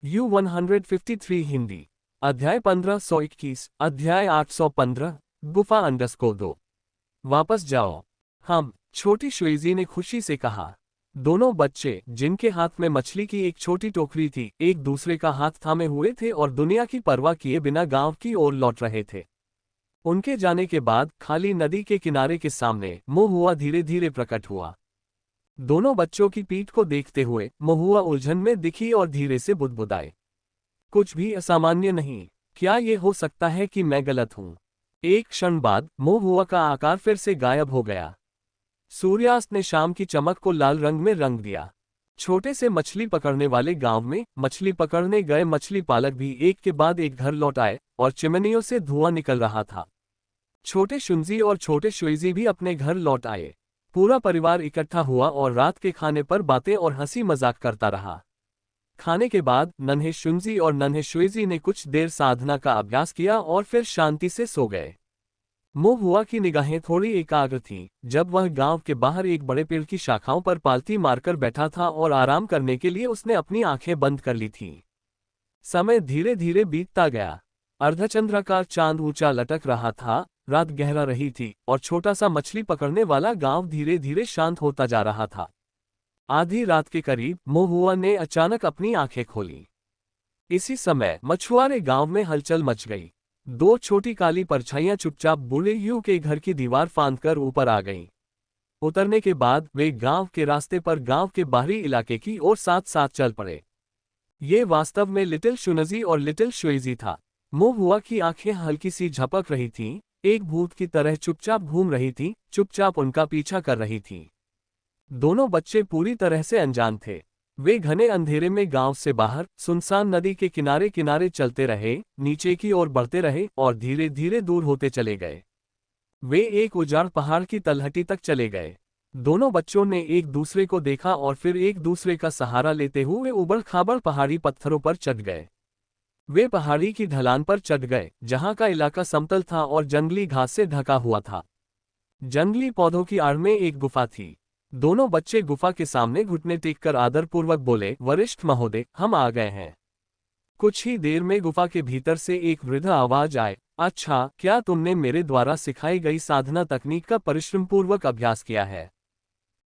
U153 Hindi. अध्याय 1521, अध्याय 815, गुफा _2। वापस जाओ। हम, छोटी शुइजी ने खुशी से कहा। दोनों बच्चे, जिनके हाथ में मछली की एक छोटी टोकरी थी, एक दूसरे का हाथ थामे हुए थे और दुनिया की परवाह किए बिना गांव की ओर लौट रहे थे। उनके जाने के बाद खाली नदी के किनारे के सामने महुआ धीरे धीरे प्रकट हुआ। दोनों बच्चों की पीठ को देखते हुए महुआ उलझन में दिखी और धीरे से बुदबुदाए। कुछ भी असामान्य नहीं। क्या ये हो सकता है कि मैं गलत हूं? एक क्षण बाद महुआ का आकार फिर से गायब हो गया। सूर्यास्त ने शाम की चमक को लाल रंग में रंग दिया। छोटे से मछली पकड़ने वाले गांव में मछली पकड़ने गए मछली पालक भी एक के बाद एक घर लौट आए और चिमनियों से धुआं निकल रहा था। छोटे शुंजी और छोटे शुइजी भी अपने घर लौट आए। पूरा परिवार इकट्ठा हुआ और रात के खाने पर बातें और हंसी मजाक करता रहा। खाने के बाद नन्हे शुंजी और नन्हे शुइजी ने कुछ देर साधना का अभ्यास किया और फिर शांति से सो गए। महुआ की निगाहें थोड़ी एकाग्र थीं, जब वह गांव के बाहर एक बड़े पेड़ की शाखाओं पर पालती मारकर बैठा था और आराम करने के लिए उसने अपनी आंखें बंद कर ली थीं। समय धीरे धीरे बीतता गया। अर्धचंद्राकार चांद ऊंचा लटक रहा था, रात गहरा रही थी और छोटा सा मछली पकड़ने वाला गांव धीरे धीरे शांत होता जा रहा था। आधी रात के करीब महुआ ने अचानक अपनी आंखें खोली। इसी समय मछुआरे गांव में हलचल मच गई। दो छोटी काली परछाइयां चुपचाप बूढ़े यू के घर की दीवार फांदकर ऊपर आ गईं। उतरने के बाद वे गांव के रास्ते पर गांव के बाहरी इलाके की ओर साथ साथ चल पड़े। ये वास्तव में लिटिल शुनजी और लिटिल शुइजी था। महुआ की आंखें हल्की सी झपक रही थीं, एक भूत की तरह चुपचाप घूम रही थीं, चुपचाप उनका पीछा कर रही थीं। दोनों बच्चे पूरी तरह से अनजान थे। वे घने अंधेरे में गांव से बाहर सुनसान नदी के किनारे किनारे चलते रहे, नीचे की ओर बढ़ते रहे और धीरे धीरे दूर होते चले गए। वे एक उजाड़ पहाड़ की तलहटी तक चले गए। दोनों बच्चों ने एक दूसरे को देखा और फिर एक दूसरे का सहारा लेते हुए उबड़ खाबड़ पहाड़ी पत्थरों पर चढ़ गए। वे पहाड़ी की ढलान पर चढ़ गए, जहां का इलाका समतल था और जंगली घास से ढका हुआ था। जंगली पौधों की आड़ में एक गुफा थी। दोनों बच्चे गुफा के सामने घुटने टेककर आदरपूर्वक बोले, वरिष्ठ महोदय, हम आ गए हैं। कुछ ही देर में गुफा के भीतर से एक वृद्ध आवाज आए, अच्छा, क्या तुमने मेरे द्वारा सिखाई गई साधना तकनीक का परिश्रमपूर्वक अभ्यास किया है?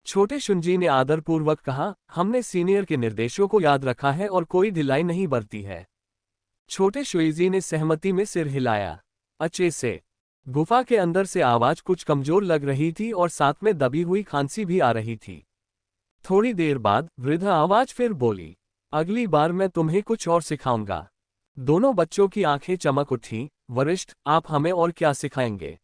छोटे शुंजी ने आदरपूर्वक कहा, हमने सीनियर के निर्देशों को याद रखा है और कोई ढिलाई नहीं बरती है। छोटे शुइजी ने सहमति में सिर हिलाया। अच्छे से। गुफा के अंदर से आवाज कुछ कमजोर लग रही थी और साथ में दबी हुई खांसी भी आ रही थी। थोड़ी देर बाद वृद्ध आवाज फिर बोली, अगली बार मैं तुम्हें कुछ और सिखाऊंगा। दोनों बच्चों की आंखें चमक उठी, वरिष्ठ, आप हमें और क्या सिखाएंगे?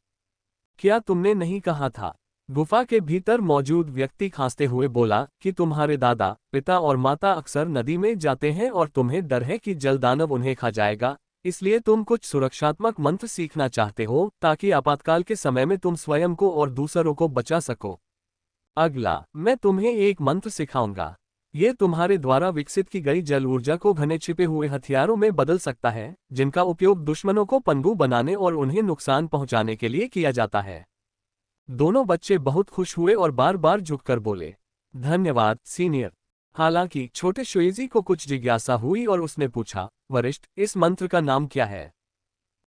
क्या तुमने नहीं कहा था? गुफा के भीतर मौजूद व्यक्ति खांसते हुए बोला कि तुम्हारे दादा, पिता और माता अक्सर नदी में जाते हैं और तुम्हें डर है कि जलदानव उन्हें खा जाएगा, इसलिए तुम कुछ सुरक्षात्मक मंत्र सीखना चाहते हो ताकि आपातकाल के समय में तुम स्वयं को और दूसरों को बचा सको। अगला, मैं तुम्हें एक मंत्र सिखाऊंगा। ये तुम्हारे द्वारा विकसित की गई जल ऊर्जा को घने छिपे हुए हथियारों में बदल सकता है, जिनका उपयोग दुश्मनों को पनडुब्बी बनाने और उन्हें नुकसान पहुंचाने के लिए किया जाता है। दोनों बच्चे बहुत खुश हुए और बार बार झुककर बोले, धन्यवाद सीनियर। हालांकि छोटे शुइजी को कुछ जिज्ञासा हुई और उसने पूछा, वरिष्ठ, इस मंत्र का नाम क्या है?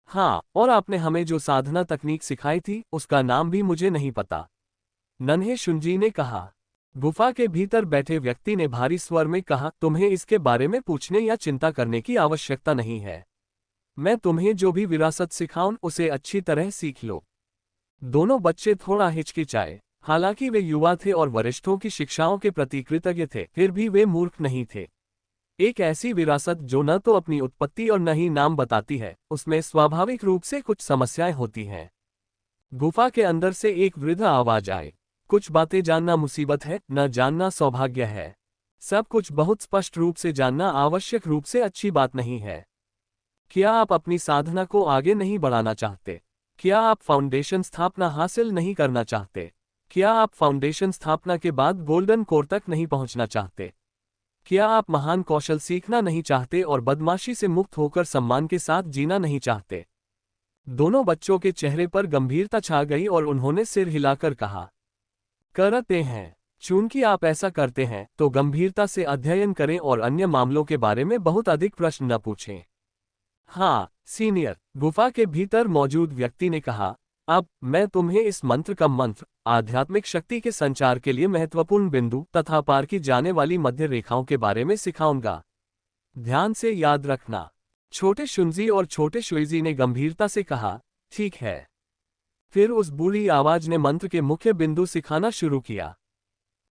हाँ, और आपने हमें जो साधना तकनीक सिखाई थी उसका नाम भी मुझे नहीं पता, नन्हे शुंजी ने कहा। गुफा के भीतर बैठे व्यक्ति ने भारी स्वर में कहा, तुम्हें इसके बारे में पूछने या चिंता करने की आवश्यकता नहीं है। मैं तुम्हें जो भी विरासत सिखाऊं उसे अच्छी तरह सीख लो। दोनों बच्चे थोड़ा हिचकिचाए। हालांकि वे युवा थे और वरिष्ठों की शिक्षाओं के प्रति कृतज्ञ थे, फिर भी वे मूर्ख नहीं थे। एक ऐसी विरासत जो न तो अपनी उत्पत्ति और न ही नाम बताती है, उसमें स्वाभाविक रूप से कुछ समस्याएं होती हैं। गुफा के अंदर से एक वृद्ध आवाज आए, कुछ बातें जानना मुसीबत है, न जानना सौभाग्य है। सब कुछ बहुत स्पष्ट रूप से जानना आवश्यक रूप से अच्छी बात नहीं है। क्या आप अपनी साधना को आगे नहीं बढ़ाना चाहते? क्या आप फाउंडेशन स्थापना हासिल नहीं करना चाहते? क्या आप फाउंडेशन स्थापना के बाद गोल्डन कोर तक नहीं पहुंचना चाहते? क्या आप महान कौशल सीखना नहीं चाहते और बदमाशी से मुक्त होकर सम्मान के साथ जीना नहीं चाहते? दोनों बच्चों के चेहरे पर गंभीरता छा गई और उन्होंने सिर हिलाकर कहा, करते हैं। चूंकि आप ऐसा करते हैं तो गंभीरता से अध्ययन करें और अन्य मामलों के बारे में बहुत अधिक प्रश्न न पूछें। हाँ सीनियर, गुफा के भीतर मौजूद व्यक्ति ने कहा, अब मैं तुम्हें इस मंत्र का मंत्र, आध्यात्मिक शक्ति के संचार के लिए महत्वपूर्ण बिंदु तथा पार की जाने वाली मध्य रेखाओं के बारे में सिखाऊंगा। ध्यान से याद रखना। छोटे शुंजी और छोटे शुइजी ने गंभीरता से कहा, ठीक है। फिर उस बूढ़ी आवाज ने मंत्र के मुख्य बिंदु सिखाना शुरू किया।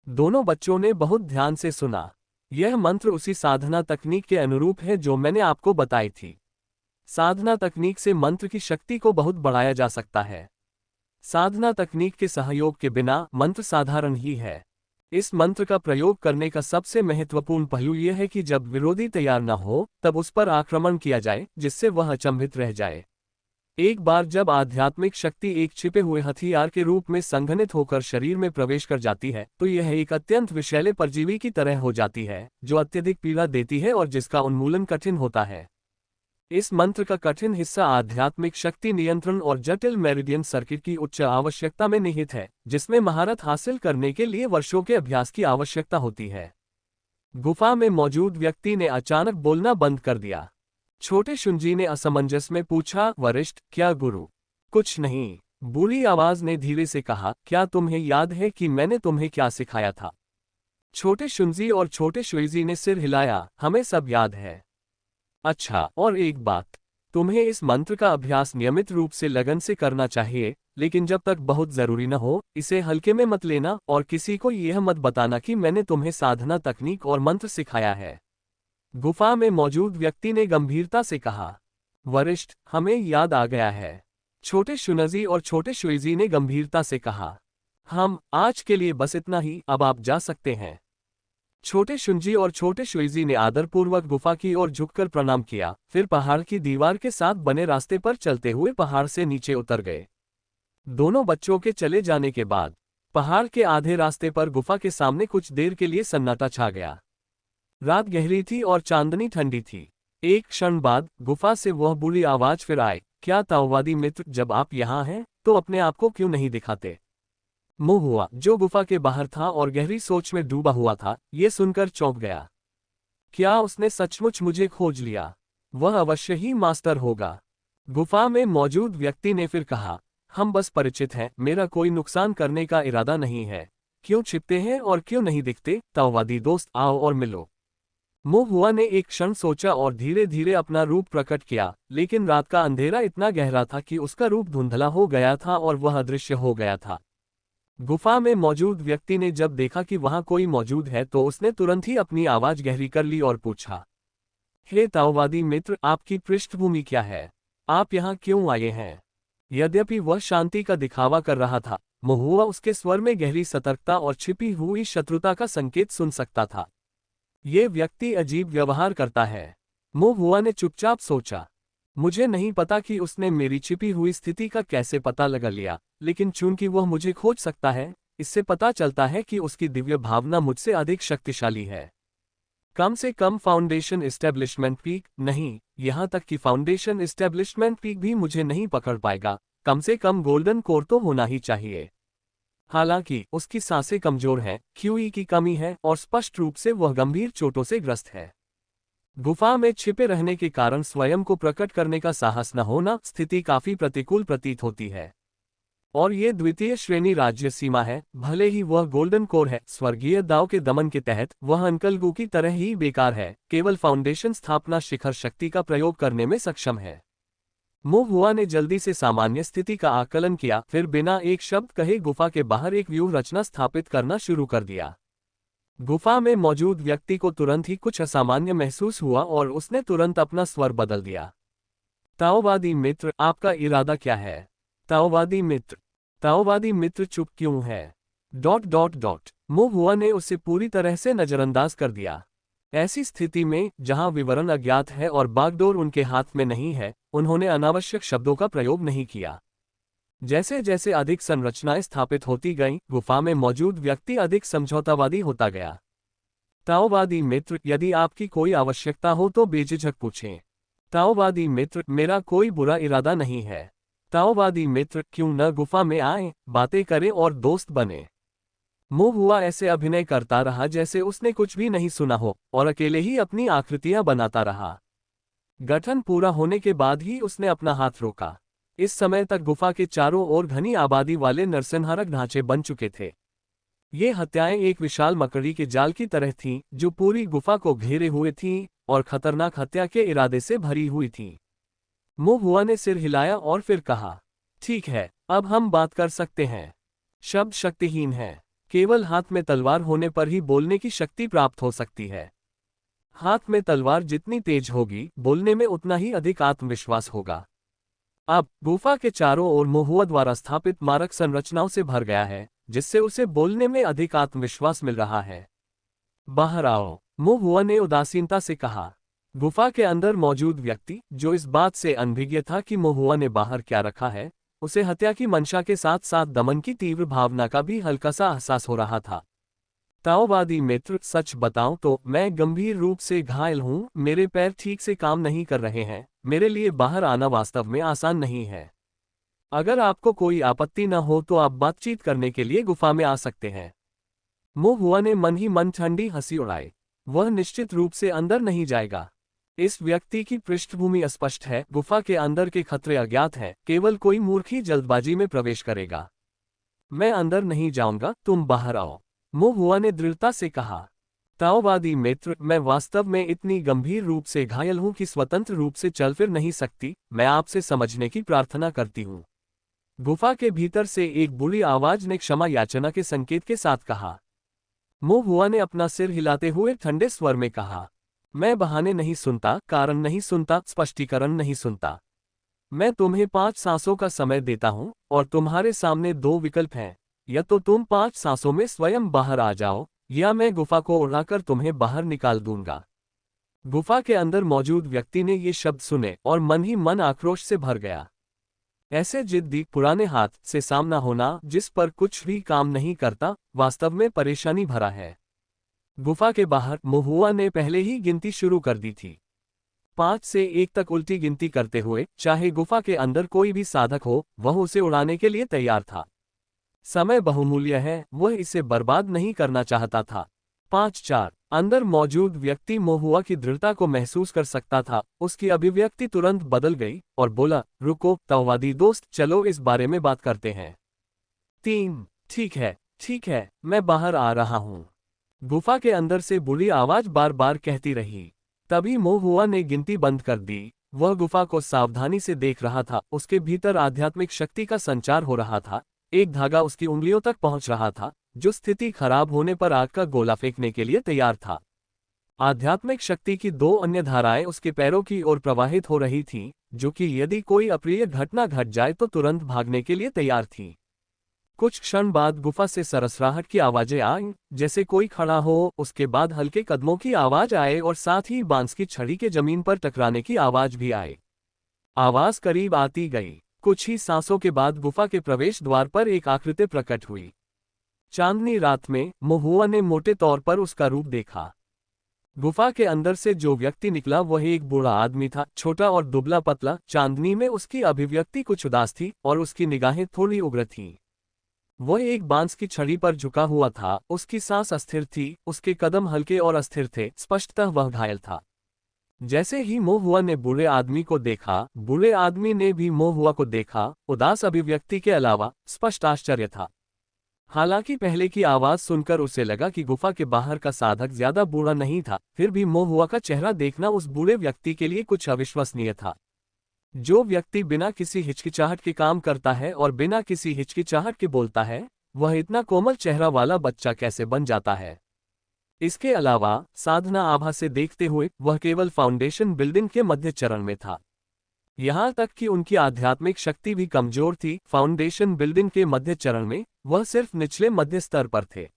दोनों बच्चों ने बहुत ध्यान से सुना। यह मंत्र उसी साधना तकनीक के अनुरूप है जो मैंने आपको बताई थी। साधना तकनीक से मंत्र की शक्ति को बहुत बढ़ाया जा सकता है। साधना तकनीक के सहयोग के बिना मंत्र साधारण ही है। इस मंत्र का प्रयोग करने का सबसे महत्वपूर्ण पहलू यह है कि जब विरोधी तैयार न हो तब उस पर आक्रमण किया जाए जिससे वह अचंभित रह जाए। एक बार जब आध्यात्मिक शक्ति एक छिपे हुए हथियार के रूप में संघनित होकर शरीर में प्रवेश कर जाती है तो यह एक अत्यंत विषैले परजीवी की तरह हो जाती है जो अत्यधिक पीड़ा देती है और जिसका उन्मूलन कठिन होता है। इस मंत्र का कठिन हिस्सा आध्यात्मिक शक्ति नियंत्रण और जटिल मेरिडियन सर्किट की उच्च आवश्यकता में निहित है, जिसमें महारत हासिल करने के लिए वर्षों के अभ्यास की आवश्यकता होती है। गुफा में मौजूद व्यक्ति ने अचानक बोलना बंद कर दिया। छोटे शुंजी ने असमंजस में पूछा, वरिष्ठ, क्या गुरु? कुछ नहीं, बुरी आवाज ने धीरे से कहा, क्या तुम्हें याद है कि मैंने तुम्हें क्या सिखाया था? छोटे शुंजी और छोटे शुइजी ने सिर हिलाया, हमें सब याद है। अच्छा, और एक बात, तुम्हें इस मंत्र का अभ्यास नियमित रूप से लगन से करना चाहिए, लेकिन जब तक बहुत जरूरी न हो इसे हल्के में मत लेना और किसी को यह मत बताना कि मैंने तुम्हें साधना तकनीक और मंत्र सिखाया है। गुफा में मौजूद व्यक्ति ने गंभीरता से कहा, वरिष्ठ, हमें याद आ गया है। छोटे शुनजी और छोटे शुइजी ने गंभीरता से कहा, हम आज के लिए बस इतना ही, अब आप जा सकते हैं। छोटे शुंजी और छोटे शुइजी ने आदरपूर्वक गुफा की ओर झुककर प्रणाम किया, फिर पहाड़ की दीवार के साथ बने रास्ते पर चलते हुए पहाड़ से नीचे उतर गए। दोनों बच्चों के चले जाने के बाद पहाड़ के आधे रास्ते पर गुफा के सामने कुछ देर के लिए सन्नाटा छा गया। रात गहरी थी और चांदनी ठंडी थी। एक क्षण बाद गुफा से वह बुरी आवाज फिर आई, क्या ताओवादी मित्र, जब आप यहाँ हैं तो अपने आप को क्यों नहीं दिखाते? मुंह हुआ, जो गुफा के बाहर था और गहरी सोच में डूबा हुआ था, ये सुनकर चौंक गया। क्या उसने सचमुच मुझे खोज लिया? वह अवश्य ही मास्टर होगा। गुफा में मौजूद व्यक्ति ने फिर कहा, हम बस परिचित हैं, मेरा कोई नुकसान करने का इरादा नहीं है। क्यों छिपते हैं और क्यों नहीं दिखते? ताओवादी दोस्त, आओ और मिलो। मुंह हुआ ने एक क्षण सोचा और धीरे धीरे अपना रूप प्रकट किया, लेकिन रात का अंधेरा इतना गहरा था कि उसका रूप धुंधला हो गया था और वह अदृश्य हो गया था। गुफा में मौजूद व्यक्ति ने जब देखा कि वहां कोई मौजूद है तो उसने तुरंत ही अपनी आवाज गहरी कर ली और पूछा, हे ताओवादी मित्र, आपकी पृष्ठभूमि क्या है? आप यहाँ क्यों आए हैं? यद्यपि वह शांति का दिखावा कर रहा था, महुआ उसके स्वर में गहरी सतर्कता और छिपी हुई शत्रुता का संकेत सुन सकता था। ये व्यक्ति अजीब व्यवहार करता है। महुआ ने चुपचाप सोचा। मुझे नहीं पता कि उसने मेरी छिपी हुई स्थिति का कैसे पता लगा लिया, लेकिन चूंकि वह मुझे खोज सकता है, इससे पता चलता है कि उसकी दिव्य भावना मुझसे अधिक शक्तिशाली है। कम से कम फाउंडेशन एस्टेब्लिशमेंट पीक नहीं, यहां तक कि फाउंडेशन एस्टेब्लिशमेंट पीक भी मुझे नहीं पकड़ पाएगा। कम से कम गोल्डन कोर तो होना ही चाहिए। हालांकि उसकी सांसें कमजोर हैं, क्यूई की कमी है और स्पष्ट रूप से वह गंभीर चोटों से ग्रस्त है। गुफा में छिपे रहने के कारण स्वयं को प्रकट करने का साहस न होना स्थिति काफी प्रतिकूल प्रतीत होती है। और ये द्वितीय श्रेणी राज्य सीमा है, भले ही वह गोल्डन कोर है, स्वर्गीय दाव के दमन के तहत वह अंकल गू की तरह ही बेकार है, केवल फाउंडेशन स्थापना शिखर शक्ति का प्रयोग करने में सक्षम है। मुंह हुआ ने जल्दी से सामान्य स्थिति का आकलन किया, फिर बिना एक शब्द कहे गुफा के बाहर एक व्यूह रचना स्थापित करना शुरू कर दिया। गुफा में मौजूद व्यक्ति को तुरंत ही कुछ असामान्य महसूस हुआ और उसने तुरंत अपना स्वर बदल दिया। ताओवादी मित्र, आपका इरादा क्या है? ताओवादी मित्र चुप क्यों है? ... मुंह हुआ ने उसे पूरी तरह से नजरअंदाज कर दिया। ऐसी स्थिति में जहां विवरण अज्ञात है और बागडोर उनके हाथ में नहीं है, उन्होंने अनावश्यक शब्दों का प्रयोग नहीं किया। जैसे जैसे अधिक संरचनाएं स्थापित होती गईं, गुफा में मौजूद व्यक्ति अधिक समझौतावादी होता गया। ताओवादी मित्र, यदि आपकी कोई आवश्यकता हो तो बेझिझक पूछें। ताओवादी मित्र, मेरा कोई बुरा इरादा नहीं है। ताओवादी मित्र, क्यों न गुफा में आएं, बातें करें और दोस्त बने। मुंह हुआ ऐसे अभिनय करता रहा जैसे उसने कुछ भी नहीं सुना हो और अकेले ही अपनी आकृतियां बनाता रहा। गठन पूरा होने के बाद ही उसने अपना हाथ रोका। इस समय तक गुफा के चारों ओर घनी आबादी वाले नरसंहारक ढांचे बन चुके थे। ये हत्याएं एक विशाल मकड़ी के जाल की तरह थीं, जो पूरी गुफा को घेरे हुए थीं और खतरनाक हत्या के इरादे से भरी हुई थीं। मुंह हुआ ने सिर हिलाया और फिर कहा, ठीक है, अब हम बात कर सकते हैं। शब्द शक्तिहीन है, केवल हाथ में तलवार होने पर ही बोलने की शक्ति प्राप्त हो सकती है। हाथ में तलवार जितनी तेज होगी, बोलने में उतना ही अधिक आत्मविश्वास होगा। अब गुफा के चारों ओर महुआ द्वारा स्थापित मारक संरचनाओं से भर गया है, जिससे उसे बोलने में अधिक आत्मविश्वास मिल रहा है। बाहर आओ, महुआ ने उदासीनता से कहा। गुफा के अंदर मौजूद व्यक्ति, जो इस बात से अनभिज्ञ था कि महुआ ने बाहर क्या रखा है, उसे हत्या की मंशा के साथ साथ दमन की तीव्र भावना का भी हल्का सा एहसास हो रहा था। ताओवादी मित्र, सच बताऊं तो मैं गंभीर रूप से घायल हूं, मेरे पैर ठीक से काम नहीं कर रहे हैं, मेरे लिए बाहर आना वास्तव में आसान नहीं है। अगर आपको कोई आपत्ति न हो तो आप बातचीत करने के लिए गुफा में आ सकते हैं। महुआ ने मन ही मन ठंडी हंसी उड़ाई। वह निश्चित रूप से अंदर नहीं जाएगा। इस व्यक्ति की पृष्ठभूमि अस्पष्ट है, गुफा के अंदर के खतरे अज्ञात हैं, केवल कोई मूर्ख ही जल्दबाजी में प्रवेश करेगा। मैं अंदर नहीं जाऊंगा, तुम बाहर आओ, महुआ ने दृढ़ता से कहा। ताओवादी मित्र, मैं वास्तव में इतनी गंभीर रूप से घायल हूं कि स्वतंत्र रूप से चल फिर नहीं सकती, मैं आपसे समझने की प्रार्थना करती हूं। गुफा के भीतर से एक बुरी आवाज ने क्षमा याचना के संकेत के साथ कहा। महुआ ने अपना सिर हिलाते हुए ठंडे स्वर में कहा, मैं बहाने नहीं सुनता, कारण नहीं सुनता, स्पष्टीकरण नहीं सुनता। मैं तुम्हें 5 सांसों का समय देता हूं और तुम्हारे सामने 2 विकल्प हैं, या तो तुम 5 सांसों में स्वयं बाहर आ जाओ, या मैं गुफा को उड़ाकर तुम्हें बाहर निकाल दूंगा। गुफा के अंदर मौजूद व्यक्ति ने ये शब्द सुने और मन ही मन आक्रोश से भर गया। ऐसे जिद्दी पुराने हाथ से सामना होना, जिस पर कुछ भी काम नहीं करता, वास्तव में परेशानी भरा है। गुफा के बाहर महुआ ने पहले ही गिनती शुरू कर दी थी। 5 से 1 तक उल्टी गिनती करते हुए, चाहे गुफा के अंदर कोई भी साधक हो, वह उसे उड़ाने के लिए तैयार था। समय बहुमूल्य है, वह इसे बर्बाद नहीं करना चाहता था। 5-4 अंदर मौजूद व्यक्ति महुआ की दृढ़ता को महसूस कर सकता था। उसकी अभिव्यक्ति तुरंत बदल गई और बोला, रुको ताओवादी दोस्त, चलो इस बारे में बात करते हैं। 3 ठीक है, मैं बाहर आ रहा हूं, गुफा के अंदर से बुरी आवाज बार बार कहती रही। तभी महुआ ने गिनती बंद कर दी। वह गुफा को सावधानी से देख रहा था। उसके भीतर आध्यात्मिक शक्ति का संचार हो रहा था। एक धागा उसकी उंगलियों तक पहुंच रहा था, जो स्थिति खराब होने पर आग का गोला फेंकने के लिए तैयार था। आध्यात्मिक शक्ति की 2 अन्य धाराएं उसके पैरों की ओर प्रवाहित हो रही थीं, जो कि यदि कोई अप्रिय घटना घट जाए तो तुरंत भागने के लिए तैयार थीं। कुछ क्षण बाद गुफा से सरसराहट की आवाजें आईं, जैसे कोई खड़ा हो। उसके बाद हल्के कदमों की आवाज आए और साथ ही बांस की छड़ी के जमीन पर टकराने की आवाज भी आई। आवाज करीब आती गई। कुछ ही सांसों के बाद गुफा के प्रवेश द्वार पर एक आकृति प्रकट हुई। चांदनी रात में महुआ ने मोटे तौर पर उसका रूप देखा। गुफा के अंदर से जो व्यक्ति निकला वह एक बूढ़ा आदमी था, छोटा और दुबला पतला। चांदनी में उसकी अभिव्यक्ति कुछ उदास थी और उसकी निगाहें थोड़ी उग्र थीं। वह एक बांस की छड़ी पर झुका हुआ था, उसकी सांस अस्थिर थी, उसके कदम हल्के और अस्थिर थे, स्पष्टतः वह घायल था। जैसे ही महुआ ने बूढ़े आदमी को देखा, बूढ़े आदमी ने भी महुआ को देखा। उदास अभिव्यक्ति के अलावा स्पष्ट आश्चर्य था। हालांकि पहले की आवाज सुनकर उसे लगा कि गुफा के बाहर का साधक ज्यादा बूढ़ा नहीं था, फिर भी महुआ का चेहरा देखना उस बूढ़े व्यक्ति के लिए कुछ अविश्वसनीय था। जो व्यक्ति बिना किसी हिचकिचाहट के काम करता है और बिना किसी हिचकिचाहट के बोलता है, वह इतना कोमल चेहरा वाला बच्चा कैसे बन जाता है। इसके अलावा साधना आभा से देखते हुए वह केवल फाउंडेशन बिल्डिंग के मध्य चरण में था। यहां तक कि उनकी आध्यात्मिक शक्ति भी कमजोर थी। फाउंडेशन बिल्डिंग के मध्य चरण में वह सिर्फ निचले मध्य स्तर पर थे।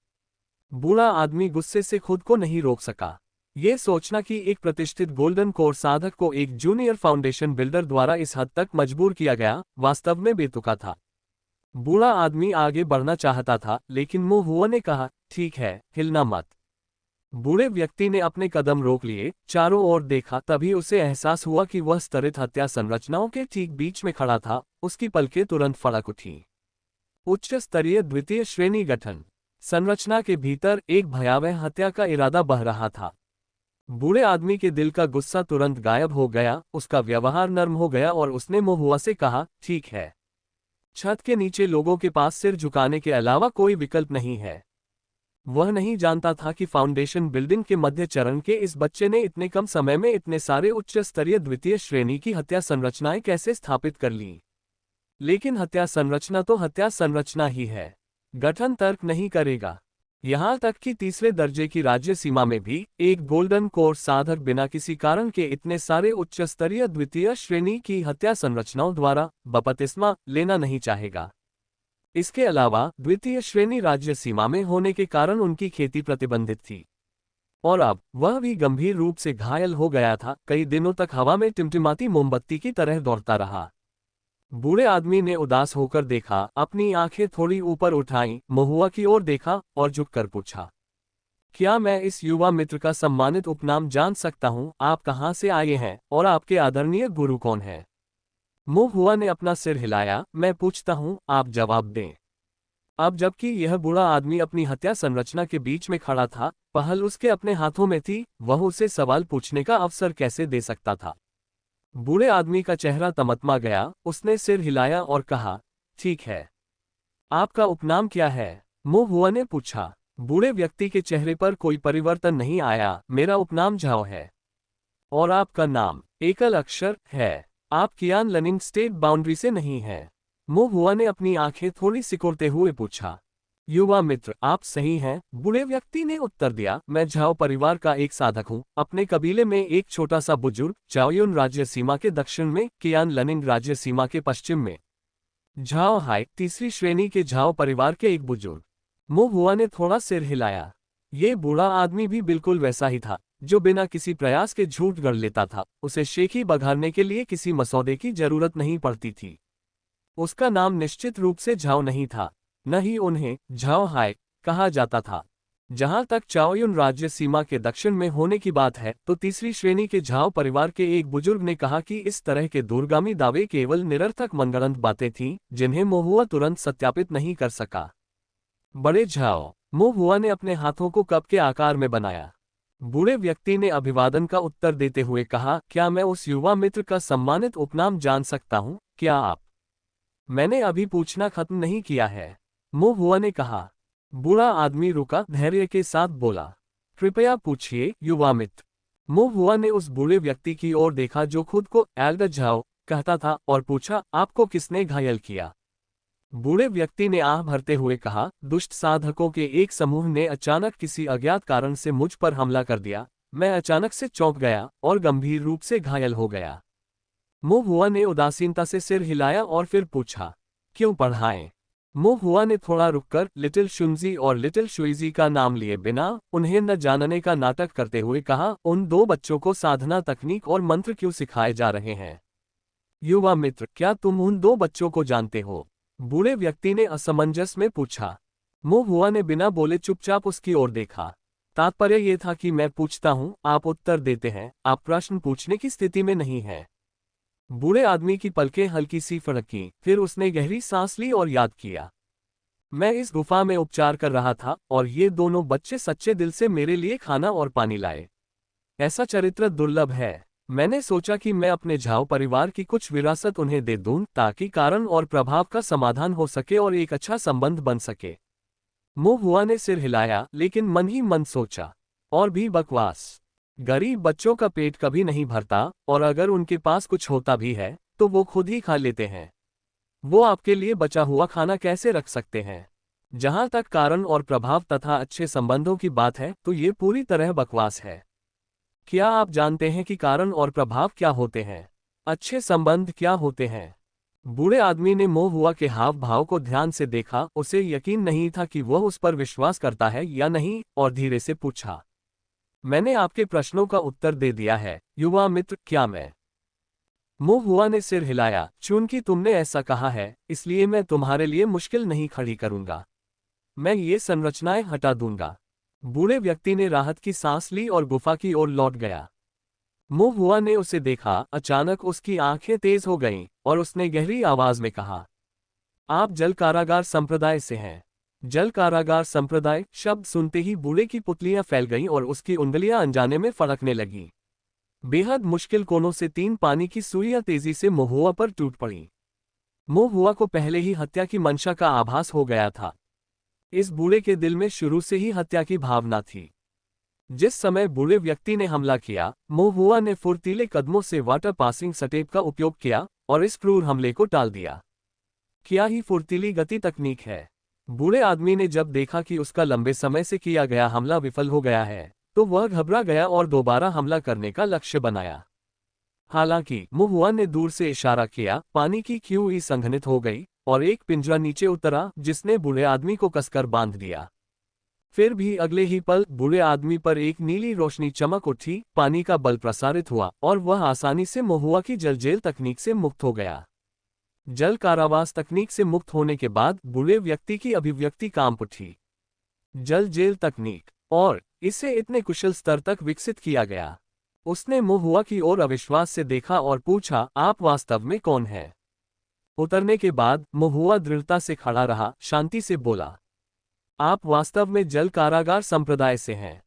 बूढ़ा आदमी गुस्से से खुद को नहीं रोक सका। ये सोचना कि एक प्रतिष्ठित गोल्डन कोर साधक को एक जूनियर फाउंडेशन बिल्डर द्वारा इस हद तक मजबूर किया गया, वास्तव में बेतुका था। बूढ़ा आदमी आगे बढ़ना चाहता था, लेकिन महुआ ने कहा, ठीक है, हिलना मत। बूढ़े व्यक्ति ने अपने कदम रोक लिए, चारों ओर देखा। तभी उसे एहसास हुआ कि वह स्तरित हत्या संरचनाओं के ठीक बीच में खड़ा था। उसकी पलकें तुरंत फड़क उठी। उच्च स्तरीय द्वितीय श्रेणी गठन। संरचना के भीतर एक भयावह हत्या का इरादा बह रहा था। बूढ़े आदमी के दिल का गुस्सा तुरंत गायब हो गया, उसका व्यवहार नर्म हो गया और उसने महुआ से कहा, ठीक है। छत के नीचे लोगों के पास सिर झुकाने के अलावा कोई विकल्प नहीं है। वह नहीं जानता था कि फाउंडेशन बिल्डिंग के मध्य चरण के इस बच्चे ने इतने कम समय में इतने सारे उच्च स्तरीय द्वितीय श्रेणी की हत्या संरचनाएं कैसे स्थापित कर लीं। लेकिन हत्या संरचना तो हत्या संरचना ही है, गठन तर्क नहीं करेगा। यहां तक कि तीसरे दर्जे की राज्य सीमा में भी एक गोल्डन कोर साधक बिना किसी कारण के इतने सारे उच्च स्तरीय द्वितीय श्रेणी की हत्या संरचनाओं द्वारा बपतिस्मा लेना नहीं चाहेगा। इसके अलावा द्वितीय श्रेणी राज्य सीमा में होने के कारण उनकी खेती प्रतिबंधित थी और अब वह भी गंभीर रूप से घायल हो गया था। कई दिनों तक हवा में टिमटिमाती मोमबत्ती की तरह दौड़ता रहा। बूढ़े आदमी ने उदास होकर देखा, अपनी आंखें थोड़ी ऊपर उठाईं, महुआ की ओर देखा और झुककर पूछा, क्या मैं इस युवा मित्र का सम्मानित उपनाम जान सकता हूं? आप कहां से आए हैं और आपके आदरणीय गुरु कौन है? महुआ ने अपना सिर हिलाया, मैं पूछता हूं, आप जवाब दें। अब जबकि यह बूढ़ा आदमी अपनी हत्या संरचना के बीच में खड़ा था, पहल उसके अपने हाथों में थी, वह उसे सवाल पूछने का अवसर कैसे दे सकता था? बूढ़े आदमी का चेहरा तमतमा गया, उसने सिर हिलाया और कहा, ठीक है। आपका उपनाम क्या है? महुआ ने पूछा। बूढ़े व्यक्ति के चेहरे पर कोई परिवर्तन नहीं आया। मेरा उपनाम झाओ है। और आपका नाम? एकल अक्षर है। आप कियान लनिंग स्टेट बाउंड्री से नहीं हैं। महुआ ने अपनी आंखें थोड़ी सिकोड़ते हुए पूछा। युवा मित्र, आप सही हैं, बूढ़े व्यक्ति ने उत्तर दिया। मैं झाओ परिवार का एक साधक हूँ। अपने कबीले में एक छोटा सा बुजुर्ग, चाओयुन राज्य सीमा के दक्षिण में, कियान लनिंग राज्य सीमा के पश्चिम में। झाओ हाई, तीसरी श्रेणी के झाओ परिवार के एक बुजुर्ग। महुआ ने थोड़ा सिर हिलाया। ये बूढ़ा आदमी भी बिल्कुल वैसा ही था, जो बिना किसी प्रयास के झूठ गढ़ लेता था। उसे शेखी बघारने के लिए किसी मसौदे की जरूरत नहीं पड़ती थी। उसका नाम निश्चित रूप से झाओ नहीं था, न ही उन्हें झाओ हाय कहा जाता था। जहां तक चाओयुन राज्य सीमा के दक्षिण में होने की बात है, तो तीसरी श्रेणी के झाओ परिवार के एक बुजुर्ग ने कहा कि इस तरह के दूरगामी दावे केवल निरर्थक मनगढ़ंत बातें थीं, जिन्हें महुआ तुरंत सत्यापित नहीं कर सका। बड़े झाओ, महुआ ने अपने हाथों को कप के आकार में बनाया। बूढ़े व्यक्ति ने अभिवादन का उत्तर देते हुए कहा, क्या मैं उस युवा मित्र का सम्मानित उपनाम जान सकता हूं? क्या आप? मैंने अभी पूछना खत्म नहीं किया है, महुआ ने कहा। बूढ़ा आदमी रुका, धैर्य के साथ बोला, कृपया पूछिए युवा मित्र। महुआ ने उस बूढ़े व्यक्ति की ओर देखा जो खुद को एल्डर झाओ कहता था और पूछा, आपको किसने घायल किया? बूढ़े व्यक्ति ने आह भरते हुए कहा, दुष्ट साधकों के एक समूह ने अचानक किसी अज्ञात कारण से मुझ पर हमला कर दिया। मैं अचानक से चौंक गया और गंभीर रूप से घायल हो गया। महुआ ने उदासीनता से सिर हिलाया और फिर पूछा, क्यों पढ़ाएं? महुआ ने थोड़ा रुककर लिटिल शुनजी और लिटिल शुइजी का नाम लिए बिना उन्हें न जानने का नाटक करते हुए कहा, उन दो बच्चों को साधना तकनीक और मंत्र क्यों सिखाए जा रहे हैं? युवा मित्र, क्या तुम उन दो बच्चों को जानते हो? बूढ़े व्यक्ति ने असमंजस में पूछा। महुआ ने बिना बोले चुपचाप उसकी ओर देखा। तात्पर्य यह था कि मैं पूछता हूं, आप उत्तर देते हैं, आप प्रश्न पूछने की स्थिति में नहीं हैं। बूढ़े आदमी की पलकें हल्की सी फड़कीं, फिर उसने गहरी सांस ली और याद किया, मैं इस गुफा में उपचार कर रहा था और ये दोनों बच्चे सच्चे दिल से मेरे लिए खाना और पानी लाए। ऐसा चरित्र दुर्लभ है। मैंने सोचा कि मैं अपने झाओ परिवार की कुछ विरासत उन्हें दे दूं, ताकि कारण और प्रभाव का समाधान हो सके और एक अच्छा संबंध बन सके। महुआ ने सिर हिलाया, लेकिन मन ही मन सोचा, और भी बकवास। गरीब बच्चों का पेट कभी नहीं भरता, और अगर उनके पास कुछ होता भी है तो वो खुद ही खा लेते हैं। वो आपके लिए बचा हुआ खाना कैसे रख सकते हैं? जहां तक कारण और प्रभाव तथा अच्छे संबंधों की बात है, तो ये पूरी तरह बकवास है। क्या आप जानते हैं कि कारण और प्रभाव क्या होते हैं? अच्छे संबंध क्या होते हैं? बूढ़े आदमी ने महुआ के हाव भाव को ध्यान से देखा। उसे यकीन नहीं था कि वह उस पर विश्वास करता है या नहीं, और धीरे से पूछा, मैंने आपके प्रश्नों का उत्तर दे दिया है युवा मित्र, क्या मैं? महुआ ने सिर हिलाया, चूंकि तुमने ऐसा कहा है, इसलिए मैं तुम्हारे लिए मुश्किल नहीं खड़ी करूंगा। मैं ये संरचनाएं हटा दूंगा। बूढ़े व्यक्ति ने राहत की सांस ली और गुफा की ओर लौट गया। महुआ ने उसे देखा। अचानक उसकी आंखें तेज हो गईं और उसने गहरी आवाज में कहा, आप जल कारागार संप्रदाय से हैं? जल कारागार संप्रदाय शब्द सुनते ही बूढ़े की पुतलियां फैल गईं और उसकी उंगलियां अनजाने में फड़कने लगीं। बेहद मुश्किल कोनों से 3 पानी की सुइयां तेजी से महुआ पर टूट पड़ीं। महुआ को पहले ही हत्या की मंशा का आभास हो गया था। इस बूढ़े के दिल में शुरू से ही हत्या की भावना थी। जिस समय बूढ़े व्यक्ति ने हमला किया, महुआ ने फुर्तीले कदमों से वाटर पासिंग स्टेप का उपयोग किया और इस क्रूर हमले को टाल दिया। क्या ही फुर्तीली गति तकनीक है। बूढ़े आदमी ने जब देखा कि उसका लंबे समय से किया गया हमला विफल हो गया है, तो वह घबरा गया और दोबारा हमला करने का लक्ष्य बनाया। हालांकि महुआ ने दूर से इशारा किया, पानी की क्यूई संघनित हो गई और एक पिंजरा नीचे उतरा जिसने बूढ़े आदमी को कसकर बांध दिया। फिर भी अगले ही पल बूढ़े आदमी पर एक नीली रोशनी चमक उठी, पानी का बल प्रसारित हुआ और वह आसानी से महुआ की जल जेल तकनीक से मुक्त हो गया। जल कारावास तकनीक से मुक्त होने के बाद बूढ़े व्यक्ति की अभिव्यक्ति कांप उठी। जल जेल तकनीक, और इसे इतने कुशल स्तर तक विकसित किया गया। उसने महुआ की ओर अविश्वास से देखा और पूछा, आप वास्तव में कौन हैं? उतरने के बाद महुआ दृढ़ता से खड़ा रहा, शांति से बोला, आप वास्तव में जल कारागार संप्रदाय से हैं।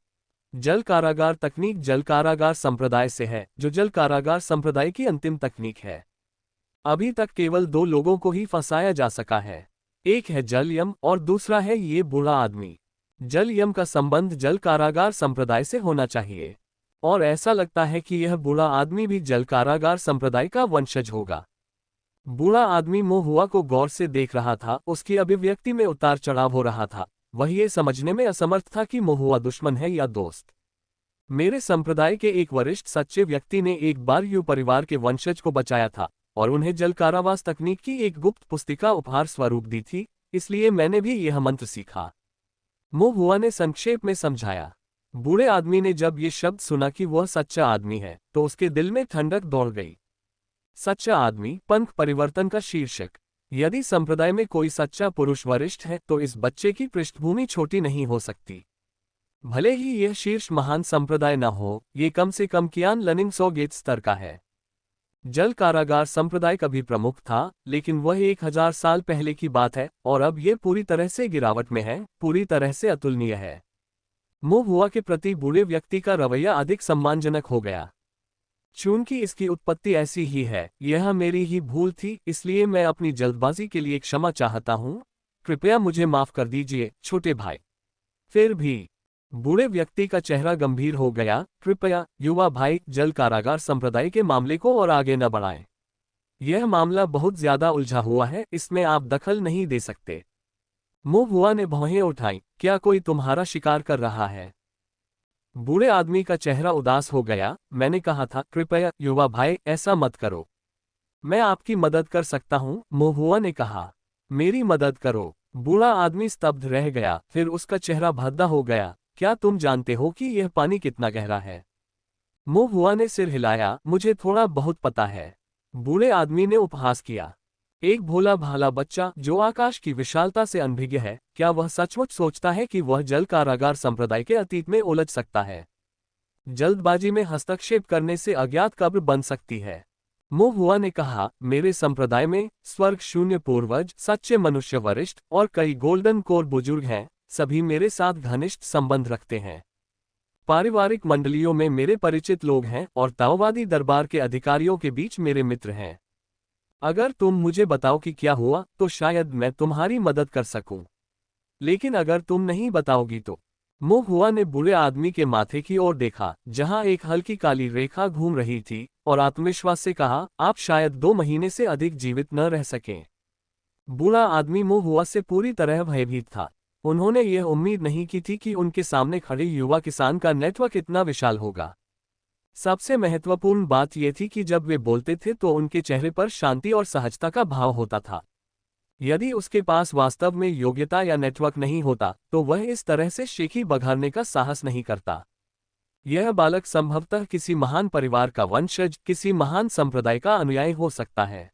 जल कारागार तकनीक जल कारागार संप्रदाय से है, जो जल कारागार संप्रदाय की अंतिम तकनीक है। अभी तक केवल 2 लोगों को ही फंसाया जा सका है। एक है जल यम और दूसरा है ये बूढ़ा आदमी। जल यम का संबंध जल कारागार संप्रदाय से होना चाहिए, और ऐसा लगता है कि यह बूढ़ा आदमी भी जल कारागार संप्रदाय का वंशज होगा। बूढ़ा आदमी महुआ को गौर से देख रहा था, उसकी अभिव्यक्ति में उतार चढ़ाव हो रहा था। वह ये समझने में असमर्थ था कि महुआ दुश्मन है या दोस्त। मेरे संप्रदाय के एक वरिष्ठ सच्चे व्यक्ति ने एक बार यू परिवार के वंशज को बचाया था और उन्हें जल कारावास तकनीक की एक गुप्त पुस्तिका उपहार स्वरूप दी थी, इसलिए मैंने भी यह मंत्र सीखा। महुआ ने संक्षेप में समझाया। बूढ़े आदमी ने जब ये शब्द सुना कि वह सच्चा आदमी है, तो उसके दिल में ठंडक दौड़ गई। सच्चा आदमी, पंथ परिवर्तन का शीर्षक। यदि संप्रदाय में कोई सच्चा पुरुष वरिष्ठ है, तो इस बच्चे की पृष्ठभूमि छोटी नहीं हो सकती। भले ही यह शीर्ष महान संप्रदाय न हो, ये कम से कम कियान लनिंग सोगेत स्तर का है। जल कारागार संप्रदाय कभी प्रमुख था, लेकिन वह 1000 साल पहले की बात है और अब यह पूरी तरह से गिरावट में है, पूरी तरह से अतुलनीय है। महुआ के प्रति बूढ़े व्यक्ति का रवैया अधिक सम्मानजनक हो गया। चूंकि इसकी उत्पत्ति ऐसी ही है, यह मेरी ही भूल थी, इसलिए मैं अपनी जल्दबाजी के लिए क्षमा चाहता हूँ। कृपया मुझे माफ कर दीजिए, छोटे भाई। फिर भी बूढ़े व्यक्ति का चेहरा गंभीर हो गया। कृपया युवा भाई, जल कारागार संप्रदाय के मामले को और आगे न बढ़ाएं। यह मामला बहुत ज्यादा उलझा हुआ है, इसमें आप दखल नहीं दे सकते। महुआ ने भौहें उठाई। क्या कोई तुम्हारा शिकार कर रहा है? बूढ़े आदमी का चेहरा उदास हो गया। मैंने कहा था, कृपया युवा भाई, ऐसा मत करो। मैं आपकी मदद कर सकता हूँ, महुआ ने कहा। मेरी मदद करो। बूढ़ा आदमी स्तब्ध रह गया, फिर उसका चेहरा भद्दा हो गया। क्या तुम जानते हो कि यह पानी कितना गहरा है? महुआ ने सिर हिलाया। मुझे थोड़ा बहुत पता है। बूढ़े आदमी ने उपहास किया। एक भोला भाला बच्चा जो आकाश की विशालता से अनभिज्ञ है, क्या वह सचमुच सोचता है कि वह जल कारागार संप्रदाय के अतीत में उलझ सकता है? जल्दबाजी में हस्तक्षेप करने से अज्ञात कब्र बन सकती है। महुआ ने कहा, मेरे संप्रदाय में स्वर्ग शून्य पूर्वज, सच्चे मनुष्य वरिष्ठ और कई गोल्डन कोर बुजुर्ग हैं। सभी मेरे साथ घनिष्ठ संबंध रखते हैं। पारिवारिक मंडलियों में मेरे परिचित लोग हैं और ताओवादी दरबार के अधिकारियों के बीच मेरे मित्र हैं। अगर तुम मुझे बताओ कि क्या हुआ, तो शायद मैं तुम्हारी मदद कर सकूं। लेकिन अगर तुम नहीं बताओगी तो। महुआ ने बूढ़े आदमी के माथे की ओर देखा, जहां एक हल्की काली रेखा घूम रही थी, और आत्मविश्वास से कहा, आप शायद 2 महीने से अधिक जीवित न रह सकें। बूढ़ा आदमी महुआ से पूरी तरह भयभीत था। उन्होंने यह उम्मीद नहीं की थी कि उनके सामने खड़े युवा किसान का नेटवर्क इतना विशाल होगा। सबसे महत्वपूर्ण बात यह थी कि जब वे बोलते थे तो उनके चेहरे पर शांति और सहजता का भाव होता था। यदि उसके पास वास्तव में योग्यता या नेटवर्क नहीं होता, तो वह इस तरह से शेखी बघारने का साहस नहीं करता। यह बालक संभवतः किसी महान परिवार का वंशज, किसी महान संप्रदाय का अनुयायी हो सकता है,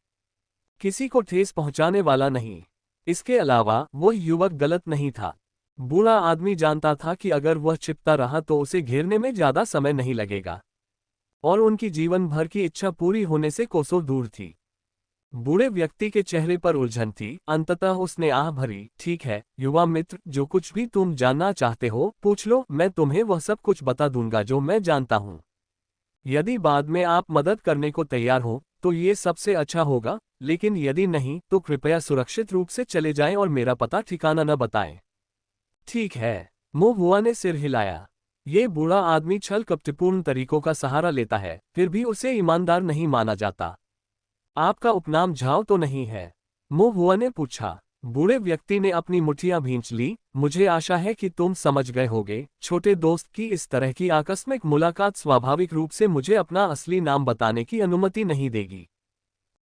किसी को ठेस पहुंचाने वाला नहीं। इसके अलावा वह युवक गलत नहीं था। बूढ़ा आदमी जानता था कि अगर वह छिपता रहा तो उसे घेरने में ज्यादा समय नहीं लगेगा, और उनकी जीवन भर की इच्छा पूरी होने से कोसों दूर थी। बूढ़े व्यक्ति के चेहरे पर उलझन थी। अंततः उसने आह भरी, ठीक है युवा मित्र, जो कुछ भी तुम जानना चाहते हो पूछ लो, मैं तुम्हें वह सब कुछ बता दूंगा जो मैं जानता हूँ। यदि बाद में आप मदद करने को तैयार हो तो ये सबसे अच्छा होगा, लेकिन यदि नहीं तो कृपया सुरक्षित रूप से चले जाएं और मेरा पता ठिकाना न बताएं। ठीक है। मोहुआ ने सिर हिलाया। ये बूढ़ा आदमी छल कपटपूर्ण तरीकों का सहारा लेता है, फिर भी उसे ईमानदार नहीं माना जाता। आपका उपनाम झाओ तो नहीं है? मोहुआ ने पूछा। बूढ़े व्यक्ति ने अपनी मुठ्ठियां भींच ली। मुझे आशा है कि तुम समझ गए होगे, छोटे दोस्त की इस तरह की आकस्मिक मुलाकात स्वाभाविक रूप से मुझे अपना असली नाम बताने की अनुमति नहीं देगी।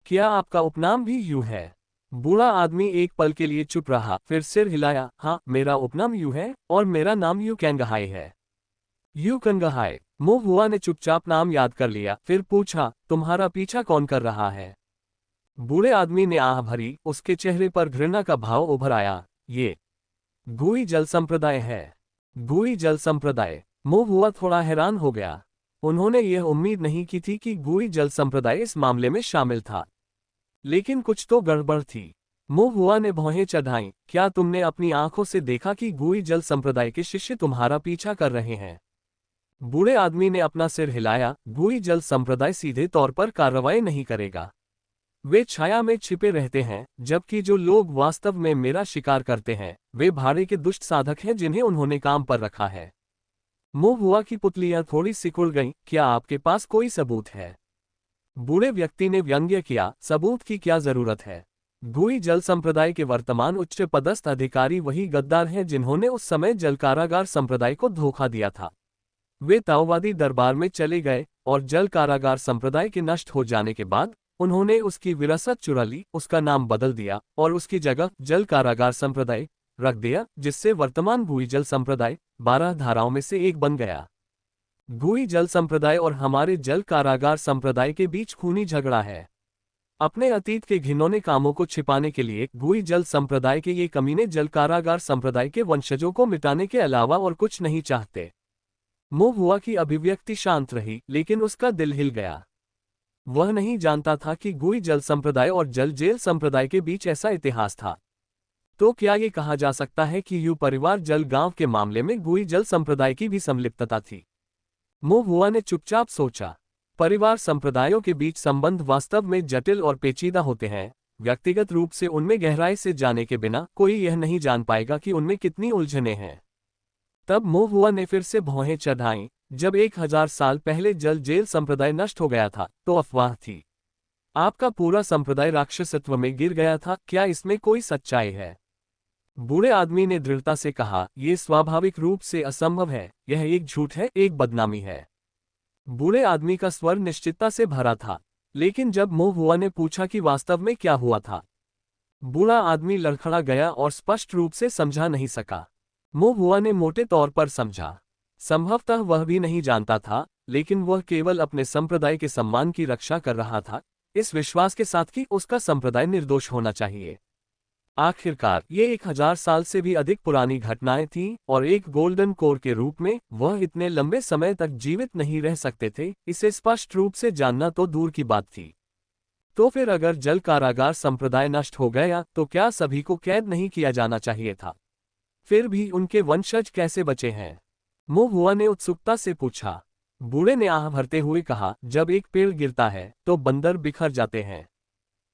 क्या आपका उपनाम भी यू है? बूढ़ा आदमी एक पल के लिए चुप रहा, फिर सिर हिलाया। हाँ, मेरा उपनाम यू है और मेरा नाम यू कैंगहाई है। यू कैंगहाई। मोहुआ ने चुपचाप नाम याद कर लिया, फिर पूछा, तुम्हारा पीछा कौन कर रहा है? बूढ़े आदमी ने आह भरी, उसके चेहरे पर घृणा का भाव उभर आया। ये गुई जल संप्रदाय है। गुई जल संप्रदाय। मोहुआ थोड़ा हैरान हो गया। उन्होंने यह उम्मीद नहीं की थी कि गुई जल संप्रदाय इस मामले में शामिल था। लेकिन कुछ तो गड़बड़ थी। मोहुआ ने भौहें चढ़ाईं। क्या तुमने अपनी आंखों से देखा कि गुई जल संप्रदाय के शिष्य तुम्हारा पीछा कर रहे हैं? बूढ़े आदमी ने अपना सिर हिलाया। गुई जल संप्रदाय सीधे तौर पर कार्रवाई नहीं करेगा। वे छाया में छिपे रहते हैं, जबकि जो लोग वास्तव में मेरा शिकार करते हैं वे भाड़े के दुष्ट साधक हैं जिन्हें उन्होंने काम पर रखा है। मोहुआ की पुतलियां थोड़ी सिकुड़ गईं। क्या आपके पास कोई सबूत है? बूढ़े व्यक्ति ने व्यंग्य किया। सबूत की क्या जरूरत है? गुई जल संप्रदाय के वर्तमान उच्च पदस्थ अधिकारी वही गद्दार हैं जिन्होंने उस समय जल कारागार संप्रदाय को धोखा दिया था। वे ताओवादी दरबार में चले गए और जल कारागार संप्रदाय के नष्ट हो जाने के बाद उन्होंने उसकी विरासत चुरा ली, उसका नाम बदल दिया और उसकी जगह जल कारागार संप्रदाय रख दिया, जिससे वर्तमान गुई जल संप्रदाय 12 धाराओं में से एक बन गया। गुई जल संप्रदाय और हमारे जल कारागार संप्रदाय के बीच खूनी झगड़ा है। अपने अतीत के घिनौने कामों को छिपाने के लिए गुई जल संप्रदाय के ये कमीने जल कारागार संप्रदाय के वंशजों को मिटाने के अलावा और कुछ नहीं चाहते। मोहुआ की अभिव्यक्ति शांत रही, लेकिन उसका दिल हिल गया। वह नहीं जानता था कि गुई जल संप्रदाय और जल जेल संप्रदाय के बीच ऐसा इतिहास था। तो क्या ये कहा जा सकता है कि यू परिवार जल गांव के मामले में गुई जल संप्रदाय की भी संलिप्तता थी? मोहुआ ने चुपचाप सोचा। परिवार संप्रदायों के बीच संबंध वास्तव में जटिल और पेचीदा होते हैं। व्यक्तिगत रूप से उनमें गहराई से जाने के बिना कोई यह नहीं जान पाएगा कि उनमें कितनी उलझनें हैं। तब मोहुआ ने फिर से भौहें चढ़ाईं। जब 1000 साल पहले जल जेल संप्रदाय नष्ट हो गया था तो अफवाह थी। आपका पूरा संप्रदाय राक्षसत्व में गिर गया था। क्या इसमें कोई सच्चाई है? बूढ़े आदमी ने दृढ़ता से कहा, यह स्वाभाविक रूप से असंभव है। यह एक झूठ है, एक बदनामी है। बूढ़े आदमी का स्वर निश्चितता से भरा था। लेकिन जब मोहुआ ने पूछा कि वास्तव में क्या हुआ था, बूढ़ा आदमी लड़खड़ा गया और स्पष्ट रूप से समझा नहीं सका। मोहुआ ने मोटे तौर पर समझा। संभवतः वह भी नहीं जानता था, लेकिन वह केवल अपने संप्रदाय के सम्मान की रक्षा कर रहा था, इस विश्वास के साथ कि उसका संप्रदाय निर्दोष होना चाहिए। आखिरकार ये 1000 साल से भी अधिक पुरानी घटनाएं थीं और एक गोल्डन कोर के रूप में वह इतने लंबे समय तक जीवित नहीं रह सकते थे, इसे स्पष्ट रूप से जानना तो दूर की बात थी। तो फिर अगर जल कारागार संप्रदाय नष्ट हो गया तो क्या सभी को कैद नहीं किया जाना चाहिए था? फिर भी उनके वंशज कैसे बचे हैं? मोहुआ ने उत्सुकता से पूछा। बूढ़े ने आह भरते हुए कहा, जब एक पेड़ गिरता है तो बंदर बिखर जाते हैं।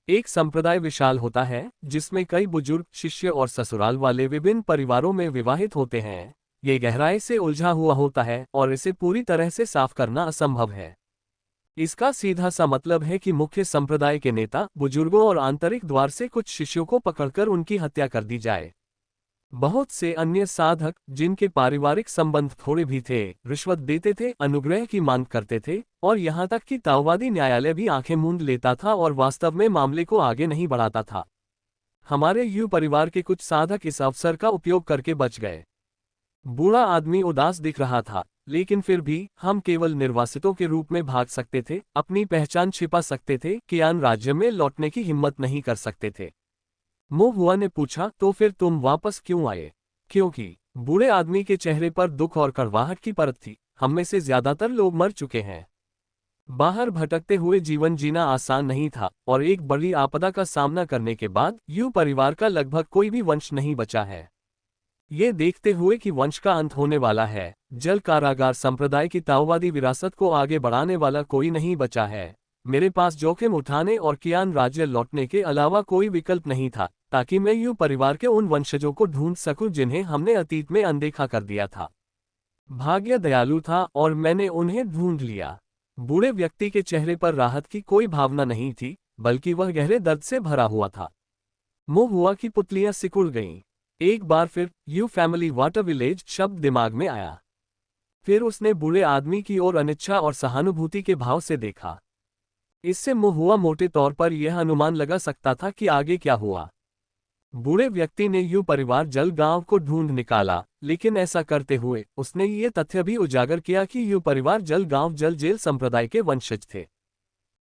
एक संप्रदाय विशाल होता है जिसमें कई बुजुर्ग, शिष्य और ससुराल वाले विभिन्न परिवारों में विवाहित होते हैं। ये गहराई से उलझा हुआ होता है और इसे पूरी तरह से साफ करना असंभव है। इसका सीधा सा मतलब है कि मुख्य संप्रदाय के नेता, बुजुर्गों और आंतरिक द्वार से कुछ शिष्यों को पकड़कर उनकी हत्या कर दी जाए। बहुत से अन्य साधक, जिनके पारिवारिक संबंध थोड़े भी थे, रिश्वत देते थे, अनुग्रह की मांग करते थे और यहाँ तक कि ताओवादी न्यायालय भी आंखें मूंद लेता था और वास्तव में मामले को आगे नहीं बढ़ाता था। हमारे यू परिवार के कुछ साधक इस अवसर का उपयोग करके बच गए। बूढ़ा आदमी उदास दिख रहा था, लेकिन फिर भी हम केवल निर्वासितों के रूप में भाग सकते थे, अपनी पहचान छिपा सकते थे, कियान राज्य में लौटने की हिम्मत नहीं कर सकते थे। मोहुआ ने पूछा, तो फिर तुम वापस क्यों आए? क्योंकि बूढ़े आदमी के चेहरे पर दुख और कड़वाहट की परत थी। हम में से ज्यादातर लोग मर चुके हैं। बाहर भटकते हुए जीवन जीना आसान नहीं था और एक बड़ी आपदा का सामना करने के बाद यू परिवार का लगभग कोई भी वंश नहीं बचा है। ये देखते हुए कि वंश का अंत होने वाला है, जल कारागार संप्रदाय की ताओवादी विरासत को आगे बढ़ाने वाला कोई नहीं बचा है। मेरे पास जोखिम उठाने और कियान राज्य लौटने के अलावा कोई विकल्प नहीं था, ताकि मैं यू परिवार के उन वंशजों को ढूंढ सकूं जिन्हें हमने अतीत में अनदेखा कर दिया था। भाग्य दयालु था और मैंने उन्हें ढूंढ लिया। बूढ़े व्यक्ति के चेहरे पर राहत की कोई भावना नहीं थी, बल्कि वह गहरे दर्द से भरा हुआ था। मुंह हुआ की पुतलियां सिकुड़ गईं। एक बार फिर यू फैमिली वाटर विलेज शब्द दिमाग में आया। फिर उसने बूढ़े आदमी की ओर अनिच्छा और सहानुभूति के भाव से देखा। इससे मुंह हुआ मोटे तौर पर यह अनुमान लगा सकता था कि आगे क्या हुआ। बूढ़े व्यक्ति ने यू परिवार जल गांव को ढूंढ निकाला, लेकिन ऐसा करते हुए उसने ये तथ्य भी उजागर किया कि यू परिवार जल गांव जल जेल संप्रदाय के वंशज थे।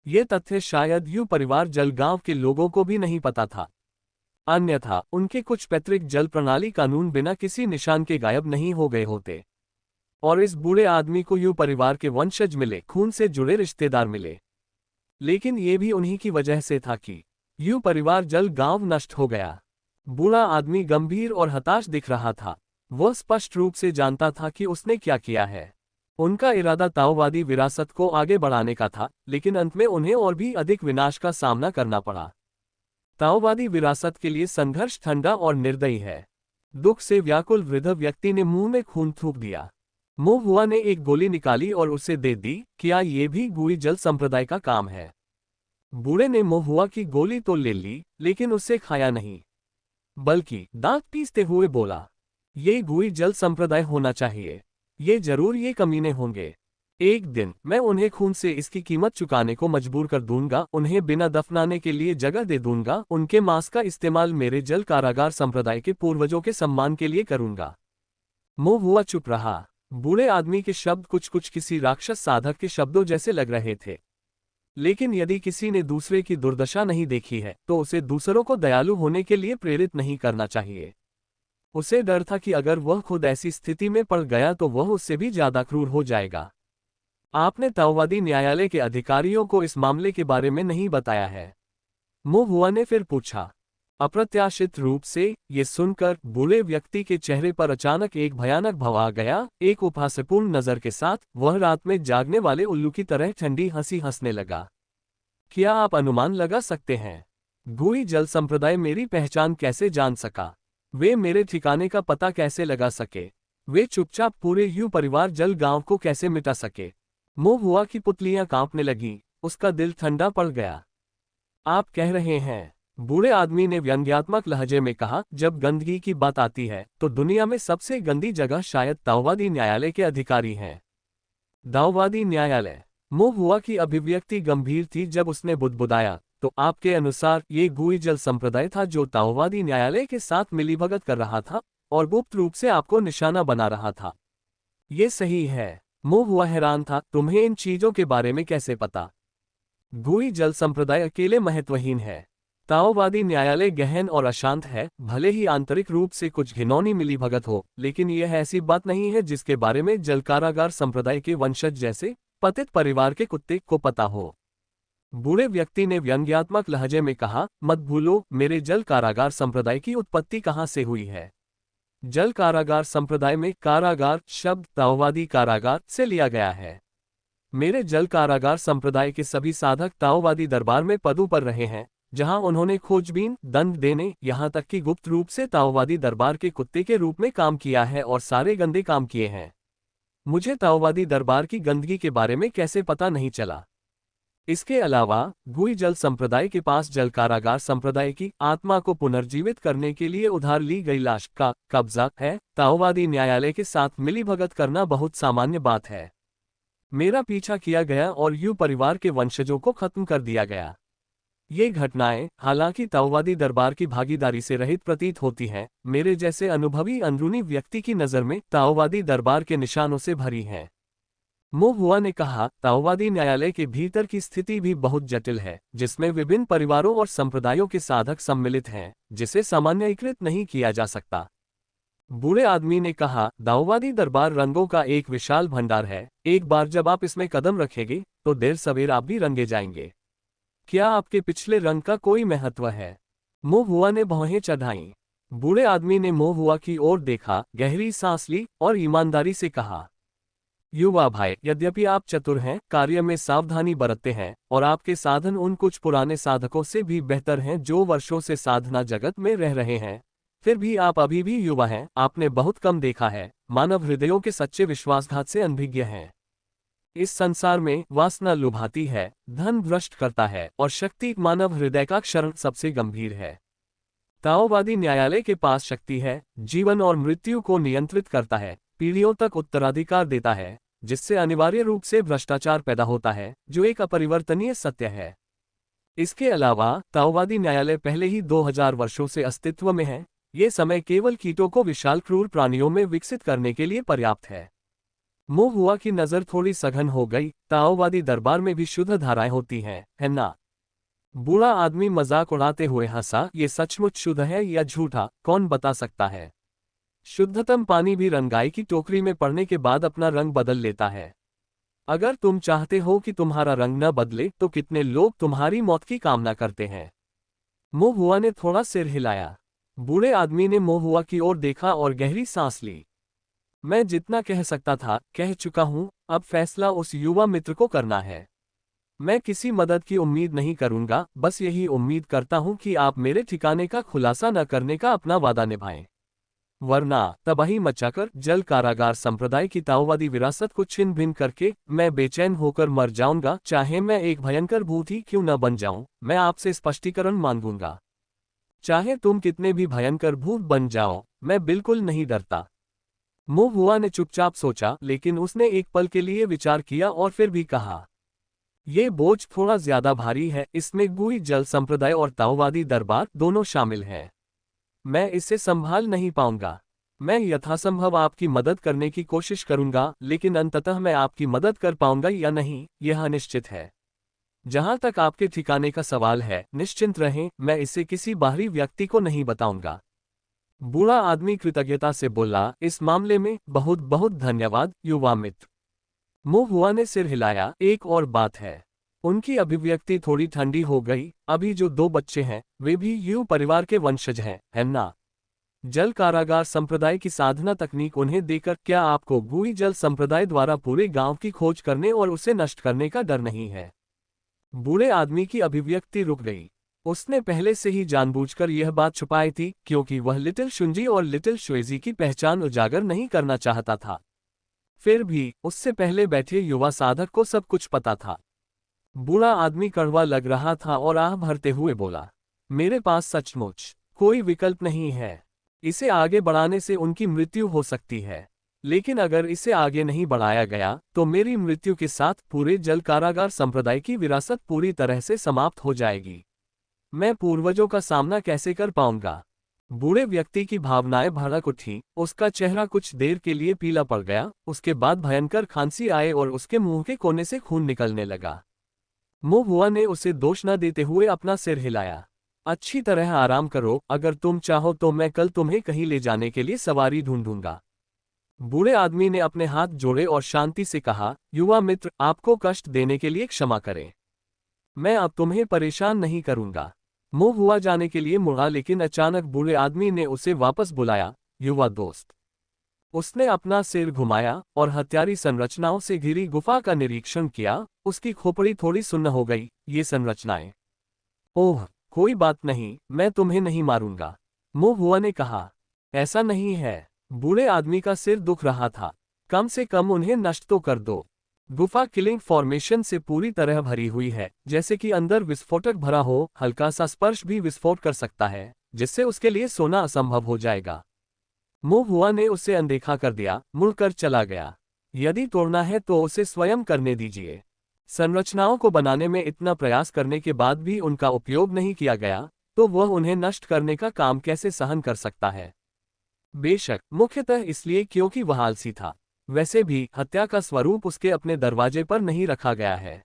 ये तथ्य शायद यू परिवार जल गांव के लोगों को भी नहीं पता था। अन्यथा उनके कुछ पैतृक जल प्रणाली कानून बिना किसी निशान के गायब नहीं हो गए होते। और इस बूढ़े आदमी को यू परिवार के वंशज मिले, खून से जुड़े रिश्तेदार मिले। लेकिन ये भी उन्हीं की वजह से था कि यू परिवार जल गांव नष्ट हो गया। बूढ़ा आदमी गंभीर और हताश दिख रहा था। वह स्पष्ट रूप से जानता था कि उसने क्या किया है। उनका इरादा ताओवादी विरासत को आगे बढ़ाने का था, लेकिन अंत में उन्हें और भी अधिक विनाश का सामना करना पड़ा। ताओवादी विरासत के लिए संघर्ष ठंडा और निर्दयी है। दुख से व्याकुल वृद्ध व्यक्ति ने मुंह में खून थूक दिया। मुंह हुआ ने एक गोली निकाली और उसे दे दी। क्या ये भी गुई जल संप्रदाय का काम है? बूढ़े ने मुंह हुआ की गोली तो ले ली, लेकिन उसे खाया नहीं, बल्कि दांत पीसते हुए बोला, ये गुई जल संप्रदाय होना चाहिए। ये जरूर ये कमीने होंगे। एक दिन मैं उन्हें खून से इसकी कीमत चुकाने को मजबूर कर दूंगा, उन्हें बिना दफनाने के लिए जगह दे दूंगा, उनके मांस का इस्तेमाल मेरे जल कारागार संप्रदाय के पूर्वजों के सम्मान के लिए करूंगा। मुंह हुआ चुप रहा। बूढ़े आदमी के शब्द कुछ कुछ किसी राक्षस साधक के शब्दों जैसे लग रहे थे। लेकिन यदि किसी ने दूसरे की दुर्दशा नहीं देखी है, तो उसे दूसरों को दयालु होने के लिए प्रेरित नहीं करना चाहिए। उसे डर था कि अगर वह खुद ऐसी स्थिति में पड़ गया तो वह उससे भी ज्यादा क्रूर हो जाएगा। आपने ताओवादी न्यायालय के अधिकारियों को इस मामले के बारे में नहीं बताया है? मुंह हुआ ने फिर पूछा। अप्रत्याशित रूप से ये सुनकर बूढ़े व्यक्ति के चेहरे पर अचानक एक भयानक भाव आ गया। एक उपहासपूर्ण नजर के साथ वह रात में जागने वाले उल्लू की तरह ठंडी हंसी हंसने लगा। क्या आप अनुमान लगा सकते हैं? गुई जल संप्रदाय मेरी पहचान कैसे जान सका? वे मेरे ठिकाने का पता कैसे लगा सके? वे चुपचाप पूरे यू परिवार जल गांव को कैसे मिटा सके? मुंह हुआ की पुतलियां कांपने लगीं, उसका दिल ठंडा पड़ गया। आप कह रहे हैं, बूढ़े आदमी ने व्यंग्यात्मक लहजे में कहा, जब गंदगी की बात आती है तो दुनिया में सबसे गंदी जगह शायद ताओवादी न्यायालय के अधिकारी हैं। ताओवादी न्यायालय? मुंह हुआ की अभिव्यक्ति गंभीर थी जब उसने बुदबुदाया, तो आपके अनुसार ये गुई जल संप्रदाय था जो ताओवादी न्यायालय के साथ मिलीभगत कर रहा था और गुप्त रूप से आपको निशाना बना रहा था? ये सही है। मुंह हुआ हैरान था, तुम्हें इन चीजों के बारे में कैसे पता? गुई जल संप्रदाय अकेले महत्वहीन है। ताओवादी न्यायालय गहन और अशांत है, भले ही आंतरिक रूप से कुछ घिनौनी मिलीभगत हो, लेकिन यह ऐसी बात नहीं है जिसके बारे में जल कारागार संप्रदाय के वंशज जैसे पतित परिवार के कुत्ते को पता हो। बूढ़े व्यक्ति ने व्यंग्यात्मक लहजे में कहा, मत भूलो मेरे जल कारागार संप्रदाय की उत्पत्ति कहाँ से हुई है। जल कारागार संप्रदाय में कारागार शब्द ताओवादी कारागार से लिया गया है। मेरे जल कारागार संप्रदाय के सभी साधक ताओवादी दरबार में पदों पर रहे हैं, जहां उन्होंने खोजबीन, दंड देने, यहां तक कि गुप्त रूप से ताओवादी दरबार के कुत्ते के रूप में काम किया है और सारे गंदे काम किए हैं। मुझे ताओवादी दरबार की गंदगी के बारे में कैसे पता नहीं चला? इसके अलावा गुई जल संप्रदाय के पास जल कारागार संप्रदाय की आत्मा को पुनर्जीवित करने के लिए उधार ली गई लाश का कब्जा है। ताओवादी न्यायालय के साथ मिलीभगत करना बहुत सामान्य बात है। मेरा पीछा किया गया और यू परिवार के वंशजों को खत्म कर दिया गया। ये घटनाएं, हालांकि ताओवादी दरबार की भागीदारी से रहित प्रतीत होती हैं, मेरे जैसे अनुभवी अंदरूनी व्यक्ति की नज़र में ताओवादी दरबार के निशानों से भरी हैं। मुंह हुआ ने कहा, ताओवादी न्यायालय के भीतर की स्थिति भी बहुत जटिल है, जिसमें विभिन्न परिवारों और संप्रदायों के साधक सम्मिलित हैं, जिसे सामान्यीकृत नहीं किया जा सकता। बूढ़े आदमी ने कहा, दाऊवादी दरबार रंगों का एक विशाल भंडार है। एक बार जब आप इसमें कदम रखेंगे तो देर सवेर आप भी रंगे जाएंगे। क्या आपके पिछले रंग का कोई महत्व है? मोहुआ ने भौहें चढ़ाईं। बूढ़े आदमी ने मोहुआ की ओर देखा, गहरी सांस ली और ईमानदारी से कहा, युवा भाई, यद्यपि आप चतुर हैं, कार्य में सावधानी बरतते हैं और आपके साधन उन कुछ पुराने साधकों से भी बेहतर हैं जो वर्षों से साधना जगत में रह रहे हैं, फिर भी आप अभी भी युवा हैं। आपने बहुत कम देखा है, मानव हृदयों के सच्चे विश्वासघात से अनभिज्ञ हैं। इस संसार में वासना लुभाती है, धन भ्रष्ट करता है और शक्ति मानव हृदय का क्षरण सबसे गंभीर है। ताओवादी न्यायालय के पास शक्ति है, जीवन और मृत्यु को नियंत्रित करता है, पीढ़ियों तक उत्तराधिकार देता है, जिससे अनिवार्य रूप से भ्रष्टाचार पैदा होता है, जो एक अपरिवर्तनीय सत्य है। इसके अलावा ताओवादी न्यायालय पहले ही 2000 वर्षों से अस्तित्व में है। ये समय केवल कीटों को विशाल क्रूर प्राणियों में विकसित करने के लिए पर्याप्त है। मोहुआ की नजर थोड़ी सघन हो गई। ताओवादी दरबार में भी शुद्ध धाराएं होती हैं, है ना? बूढ़ा आदमी मजाक उड़ाते हुए हंसा। ये सचमुच शुद्ध है या झूठा, कौन बता सकता है? शुद्धतम पानी भी रंगाई की टोकरी में पड़ने के बाद अपना रंग बदल लेता है। अगर तुम चाहते हो कि तुम्हारा रंग न बदले तो कितने लोग तुम्हारी मौत की कामना करते हैं? मोहुआ ने थोड़ा सिर हिलाया। बूढ़े आदमी ने मोहुआ की ओर देखा और गहरी सांस ली। मैं जितना कह सकता था कह चुका हूं, अब फैसला उस युवा मित्र को करना है। मैं किसी मदद की उम्मीद नहीं करूंगा, बस यही उम्मीद करता हूं कि आप मेरे ठिकाने का खुलासा न करने का अपना वादा निभाएं, वरना तबाही मचाकर जल कारागार संप्रदाय की ताओवादी विरासत को छिन्न भिन्न करके मैं बेचैन होकर मर जाऊंगा। चाहे मैं एक भयंकर भूत ही क्यों न बन जाऊं, मैं आपसे स्पष्टीकरण मांगूंगा। चाहे तुम कितने भी भयंकर भूत बन जाओ, मैं बिल्कुल नहीं डरता। मोहुआ ने चुपचाप सोचा, लेकिन उसने एक पल के लिए विचार किया और फिर भी कहा, ये बोझ थोड़ा ज्यादा भारी है। इसमें गुई जल संप्रदाय और ताओवादी दरबार दोनों शामिल हैं। मैं इसे संभाल नहीं पाऊंगा। मैं यथासंभव आपकी मदद करने की कोशिश करूंगा, लेकिन अंततः मैं आपकी मदद कर पाऊंगा या नहीं, यह अनिश्चित है। जहां तक आपके ठिकाने का सवाल है, निश्चिंत रहें, मैं इसे किसी बाहरी व्यक्ति को नहीं बताऊंगा। बूढ़ा आदमी कृतज्ञता से बोला, इस मामले में बहुत बहुत धन्यवाद युवा मित्र। मोहुआ ने सिर हिलाया। एक और बात है। उनकी अभिव्यक्ति थोड़ी ठंडी हो गई। अभी जो 2 बच्चे हैं वे भी यू परिवार के वंशज हैं, है ना? जल कारागार संप्रदाय की साधना तकनीक उन्हें देकर क्या आपको गुई जल संप्रदाय द्वारा पूरे गांव की खोज करने और उसे नष्ट करने का डर नहीं है? बूढ़े आदमी की अभिव्यक्ति रुक गई। उसने पहले से ही जानबूझकर यह बात छुपाई थी, क्योंकि वह लिटिल शुंजी और लिटिल श्वेजी की पहचान उजागर नहीं करना चाहता था। फिर भी उससे पहले बैठे युवा साधक को सब कुछ पता था। बूढ़ा आदमी कड़वा लग रहा था और आह भरते हुए बोला, मेरे पास सचमुच कोई विकल्प नहीं है। इसे आगे बढ़ाने से उनकी मृत्यु हो सकती है, लेकिन अगर इसे आगे नहीं बढ़ाया गया तो मेरी मृत्यु के साथ पूरे जल कारागार संप्रदाय की विरासत पूरी तरह से समाप्त हो जाएगी। मैं पूर्वजों का सामना कैसे कर पाऊंगा? बूढ़े व्यक्ति की भावनाएं भड़क उठी। उसका चेहरा कुछ देर के लिए पीला पड़ गया, उसके बाद भयंकर खांसी आए और उसके मुंह के कोने से खून निकलने लगा। मोहुआ ने उसे दोष न देते हुए अपना सिर हिलाया। अच्छी तरह आराम करो, अगर तुम चाहो तो मैं कल तुम्हें कहीं ले जाने के लिए सवारी ढूंढूंगा। बूढ़े आदमी ने अपने हाथ जोड़े और शांति से कहा, युवा मित्र, आपको कष्ट देने के लिए क्षमा करें। मैं अब तुम्हें परेशान नहीं करूंगा। मोहुआ जाने के लिए मुड़ा, लेकिन अचानक बूढ़े आदमी ने उसे वापस बुलाया। युवा दोस्त। उसने अपना सिर घुमाया और हत्यारी संरचनाओं से घिरी गुफा का निरीक्षण किया। उसकी खोपड़ी थोड़ी सुन्न हो गई। ये संरचनाएं। ओह, कोई बात नहीं, मैं तुम्हें नहीं मारूंगा, मोहुआ ने कहा। ऐसा नहीं है। बूढ़े आदमी का सिर दुख रहा था। कम से कम उन्हें नष्ट तो कर दो। गुफा किलिंग फॉर्मेशन से पूरी तरह भरी हुई है, जैसे कि अंदर विस्फोटक भरा हो। हल्का सा स्पर्श भी विस्फोट कर सकता है, जिससे उसके लिए सोना असंभव हो जाएगा। मोहुआ ने उसे अनदेखा कर दिया, मुड़कर चला गया। यदि तोड़ना है तो उसे स्वयं करने दीजिए। संरचनाओं को बनाने में इतना प्रयास करने के बाद भी उनका उपयोग नहीं किया गया, तो वह उन्हें नष्ट करने का काम कैसे सहन कर सकता है? बेशक, मुख्यतः इसलिए क्योंकि वह आलसी था। वैसे भी हत्या का स्वरूप उसके अपने दरवाजे पर नहीं रखा गया है।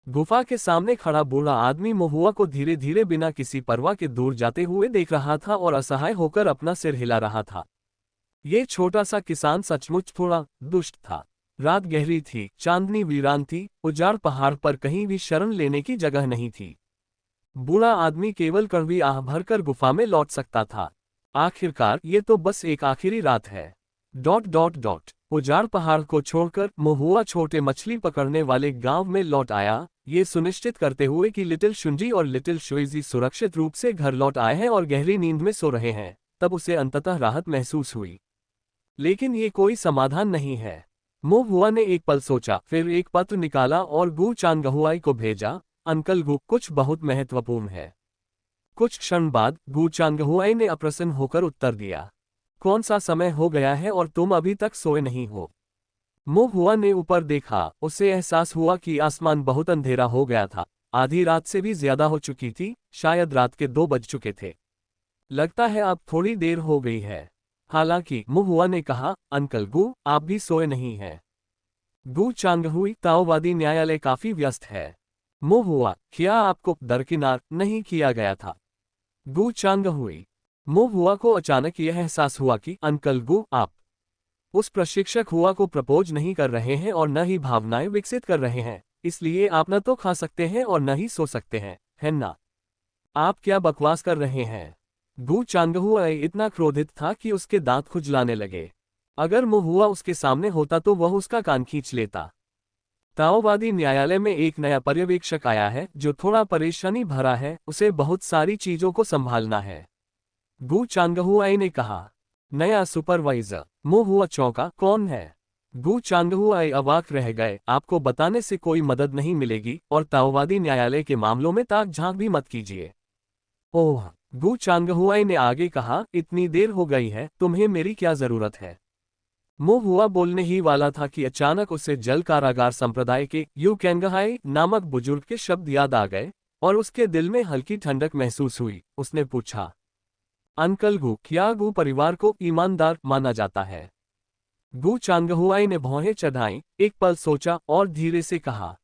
गुफा के सामने खड़ा बूढ़ा आदमी मोहुआ को धीरे धीरे बिना किसी परवाह के दूर जाते हुए देख रहा था और असहाय होकर अपना सिर हिला रहा था। ये छोटा सा किसान सचमुच थोड़ा दुष्ट था। रात गहरी थी, चांदनी वीरान थी, उजाड़ पहाड़ पर कहीं भी शरण लेने की जगह नहीं थी। बूढ़ा आदमी केवल कड़वी आह भरकर गुफा में लौट सकता था। आखिरकार ये तो बस एक आखिरी रात है। उजाड़ पहाड़ को छोड़कर महुआ छोटे मछली पकड़ने वाले गांव में लौट आया, ये सुनिश्चित करते हुए कि लिटिल शुंजी और लिटिल शुइजी सुरक्षित रूप से घर लौट आए हैं और गहरी नींद में सो रहे हैं। तब उसे अंततः राहत महसूस हुई। लेकिन ये कोई समाधान नहीं है। महुआ ने एक पल सोचा, फिर एक पत्र निकाला और गू चांगहुआई को भेजा। अंकल गू, कुछ बहुत महत्वपूर्ण है। कुछ क्षण बाद गू चांगहुआई ने अप्रसन्न होकर उत्तर दिया, कौन सा समय हो गया है और तुम अभी तक सोए नहीं हो? महुआ ने ऊपर देखा, उसे एहसास हुआ कि आसमान बहुत अंधेरा हो गया था। आधी रात से भी ज्यादा हो चुकी थी, शायद रात के 2 बज चुके थे। लगता है अब थोड़ी देर हो गई है। हालांकि महुआ ने कहा, अंकल गू, आप भी सोए नहीं हैं। गू चांगहुई, ताओवादी न्यायालय काफी व्यस्त है। महुआ, क्या आपको दरकिनार नहीं किया गया था? गू चांगहुई। महुआ को अचानक यह एहसास हुआ कि अंकल गू, आप उस प्रशिक्षक हुआ को प्रपोज नहीं कर रहे हैं और न ही भावनाएं विकसित कर रहे हैं, इसलिए आप न तो खा सकते हैं और न ही सो सकते हैं, है ना? आप क्या बकवास कर रहे हैं? गू चांगहुआ इतना क्रोधित था कि उसके दांत खुजलाने लगे। अगर महुआ उसके सामने होता तो वह उसका कान खींच लेता। ताओवादी न्यायालय में एक नया पर्यवेक्षक आया है जो थोड़ा परेशानी भरा है, उसे बहुत सारी चीजों को संभालना है। गू चांगहुआई ने कहा। नया सुपरवाइजर? महुआ चौंका, कौन है? गू चांगहुआई अवाक रह गए, आपको बताने से कोई मदद नहीं मिलेगी और ताओवादी न्यायालय के मामलों में ताक झांक भी मत कीजिए। ओह, गू चांगहुआई ने आगे कहा, इतनी देर हो गई है, तुम्हें मेरी क्या जरूरत है? महुआ बोलने ही वाला था कि अचानक उसे जल कारागार संप्रदाय के यू कैंगहाई नामक बुजुर्ग के शब्द याद आ गए और उसके दिल में हल्की ठंडक महसूस हुई। उसने पूछा, अंकल गू, क्या गू परिवार को ईमानदार माना जाता है? गू चांगहुआई ने भौहें चढ़ाई, एक पल सोचा और धीरे से कहा,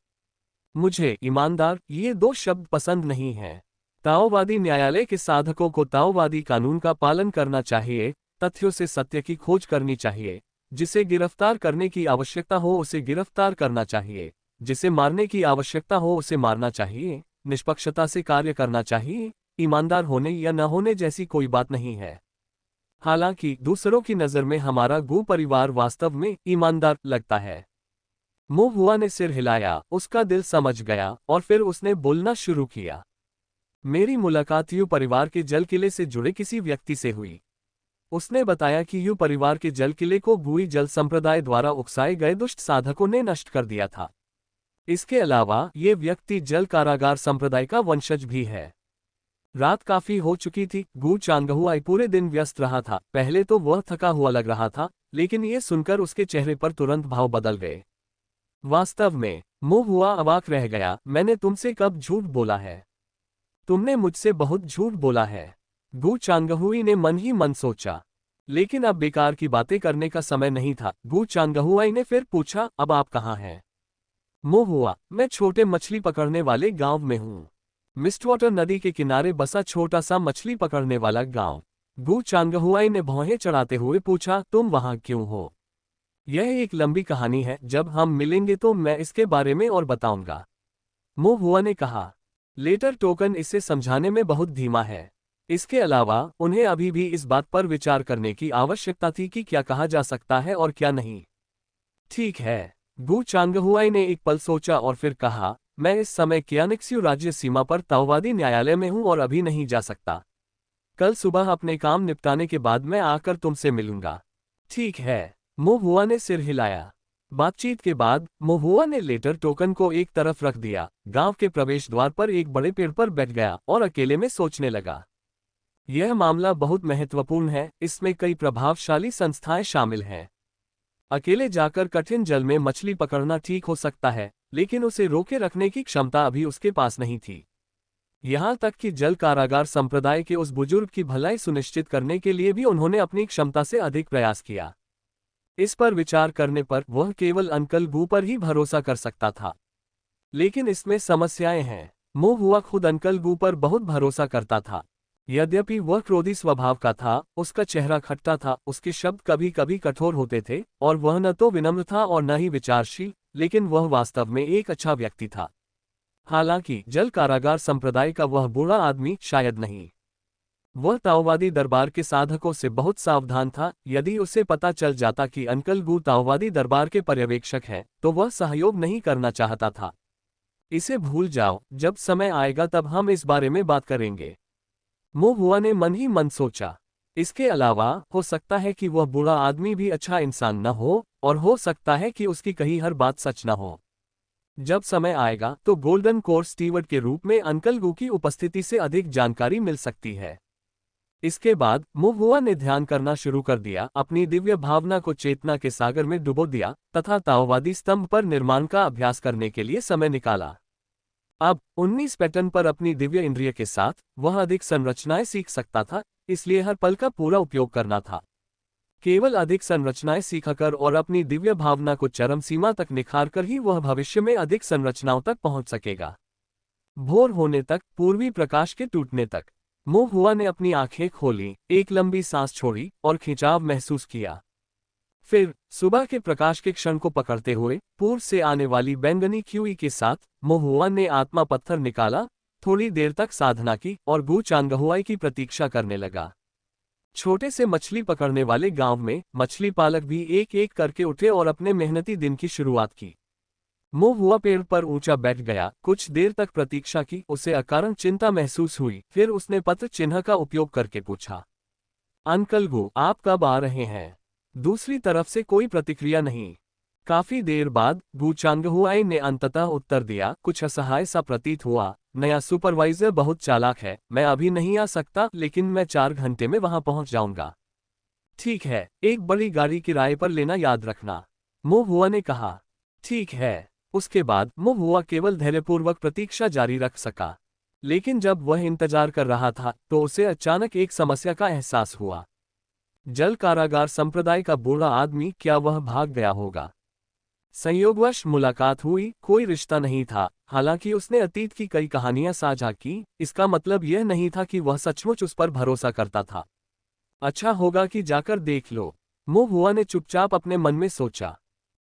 मुझे ईमानदार ये 2 शब्द पसंद नहीं हैं। ताओवादी न्यायालय के साधकों को ताओवादी कानून का पालन करना चाहिए, तथ्यों से सत्य की खोज करनी चाहिए, जिसे गिरफ्तार करने की आवश्यकता हो उसे गिरफ्तार करना चाहिए, जिसे मारने की आवश्यकता हो उसे मारना चाहिए, निष्पक्षता से कार्य करना चाहिए। ईमानदार होने या न होने जैसी कोई बात नहीं है। हालांकि दूसरों की नजर में हमारा गू परिवार वास्तव में ईमानदार लगता है। महुआ ने सिर हिलाया, उसका दिल समझ गया और फिर उसने बोलना शुरू किया। मेरी मुलाकात यू परिवार के जल किले से जुड़े किसी व्यक्ति से हुई। उसने बताया कि यू परिवार के जल किले को गुई जल संप्रदाय द्वारा उकसाए गए दुष्ट साधकों ने नष्ट कर दिया था। इसके अलावा ये व्यक्ति जल कारागार संप्रदाय का वंशज भी है। रात काफी हो चुकी थी। गू चांगहुआई पूरे दिन व्यस्त रहा था। पहले तो वह थका हुआ लग रहा था, लेकिन ये सुनकर उसके चेहरे पर तुरंत भाव बदल गए। वास्तव में महुआ अवाक रह गया, मैंने तुमसे कब झूठ बोला है? तुमने मुझसे बहुत झूठ बोला है। गू चांगहुई ने मन ही मन सोचा, लेकिन अब बेकार की बातें करने का समय नहीं था। गू चांगहुआई ने फिर पूछा, अब आप कहाँ हैं? महुआ, मैं छोटे मछली पकड़ने वाले गांव में हूँ। मिस्टवाटर नदी के किनारे बसा छोटा सा मछली पकड़ने वाला गांव। गू चांगहुआई ने भौहें चढ़ाते हुए पूछा, तुम वहां क्यों हो? यह एक लंबी कहानी है, जब हम मिलेंगे तो मैं इसके बारे में और बताऊंगा। महुआ ने कहा। लेटर टोकन इसे समझाने में बहुत धीमा है। इसके अलावा उन्हें अभी भी इस बात पर विचार करने की आवश्यकता थी कि क्या कहा जा सकता है और क्या नहीं। ठीक है। गू चांगहुआई ने एक पल सोचा और फिर कहा, मैं इस समय क्यानिक्स्यू राज्य सीमा पर ताओवादी न्यायालय में हूं और अभी नहीं जा सकता। कल सुबह अपने काम निपटाने के बाद मैं आकर तुमसे मिलूंगा। ठीक है। महुआ ने सिर हिलाया। बातचीत के बाद महुआ ने लेटर टोकन को एक तरफ रख दिया, गांव के प्रवेश द्वार पर एक बड़े पेड़ पर बैठ गया और अकेले में सोचने लगा। यह मामला बहुत महत्वपूर्ण है, इसमें कई प्रभावशाली संस्थाएं शामिल हैं। अकेले जाकर कठिन जल में मछली पकड़ना ठीक हो सकता है, लेकिन उसे रोके रखने की क्षमता अभी उसके पास नहीं थी। यहां तक कि जल कारागार संप्रदाय के उस बुजुर्ग की भलाई सुनिश्चित करने के लिए भी उन्होंने अपनी क्षमता से अधिक प्रयास किया। इस पर विचार करने पर वह केवल अंकल गू पर ही भरोसा कर सकता था। लेकिन इसमें समस्याएं हैं। महुआ खुद अंकल गू पर बहुत भरोसा करता था। यद्यपि वह क्रोधी स्वभाव का था, उसका चेहरा खट्टा था, उसके शब्द कभी कभी कठोर होते थे, और वह न तो विनम्र था और न ही विचारशील, लेकिन वह वास्तव में एक अच्छा व्यक्ति था। हालांकि जल कारागार संप्रदाय का वह बूढ़ा आदमी शायद नहीं। वह ताओवादी दरबार के साधकों से बहुत सावधान था। यदि उसे पता चल जाता कि अंकल गू ताओवादी दरबार के पर्यवेक्षक हैं, तो वह सहयोग नहीं करना चाहता था। इसे भूल जाओ, जब समय आएगा तब हम इस बारे में बात करेंगे। मो हुआ ने मन ही मन सोचा। इसके अलावा हो सकता है कि वह बूढ़ा आदमी भी अच्छा इंसान न हो, और हो सकता है कि उसकी कही हर बात सच न हो। जब समय आएगा तो गोल्डन कोर स्टीवर्ड के रूप में अंकल गू की उपस्थिति से अधिक जानकारी मिल सकती है। इसके बाद मुहुआ ने ध्यान करना शुरू कर दिया, अपनी दिव्य भावना को चेतना के सागर में डुबो दिया तथा ताओवादी स्तंभ पर निर्माण का अभ्यास करने के लिए समय निकाला। अब 19 पैटर्न पर अपनी दिव्य इंद्रिय के साथ वह अधिक संरचनाएं सीख सकता था, इसलिए हर पल का पूरा उपयोग करना था। केवल अधिक संरचनाएं सीखकर और अपनी दिव्य भावना को चरम सीमा तक निखारकर ही वह भविष्य में अधिक संरचनाओं तक पहुंच सकेगा। भोर होने तक, पूर्वी प्रकाश के टूटने तक, मो हुआ ने अपनी आंखें खोली, एक लंबी सांस छोड़ी और खिंचाव महसूस किया। फिर सुबह के प्रकाश के क्षण को पकड़ते हुए पूर्व से आने वाली बैंगनी क्यूई के साथ मो हुआ ने आत्मा पत्थर निकाला, थोड़ी देर तक साधना की और गू चांगहुआई की प्रतीक्षा करने लगा। छोटे से मछली पकड़ने वाले गांव में मछली पालक भी एक एक करके उठे और अपने मेहनती दिन की शुरुआत की। मो हुआ पेड़ पर ऊंचा बैठ गया, कुछ देर तक प्रतीक्षा की। उसे अकारण चिंता महसूस हुई। फिर उसने पत्र चिन्ह का उपयोग करके पूछा, अंकल गू, आप कब आ रहे हैं? दूसरी तरफ से कोई प्रतिक्रिया नहीं। काफी देर बाद गू चांगहुआई ने अंततः उत्तर दिया, कुछ असहाय सा प्रतीत हुआ। नया सुपरवाइजर बहुत चालाक है, मैं अभी नहीं आ सकता, लेकिन मैं 4 घंटे में वहां पहुंच जाऊंगा। ठीक है, एक बड़ी गाड़ी किराए पर लेना याद रखना, मो हुआ ने कहा। ठीक है। उसके बाद मो हुआ केवल धैर्यपूर्वक प्रतीक्षा जारी रख सका। लेकिन जब वह इंतजार कर रहा था तो उसे अचानक एक समस्या का एहसास हुआ। जल कारागार संप्रदाय का बूढ़ा आदमी, क्या वह भाग गया होगा? संयोगवश मुलाकात हुई, कोई रिश्ता नहीं था। हालांकि उसने अतीत की कई कहानियां साझा की, इसका मतलब यह नहीं था कि वह सचमुच उस पर भरोसा करता था। अच्छा होगा कि जाकर देख लो, मो हुआ ने चुपचाप अपने मन में सोचा।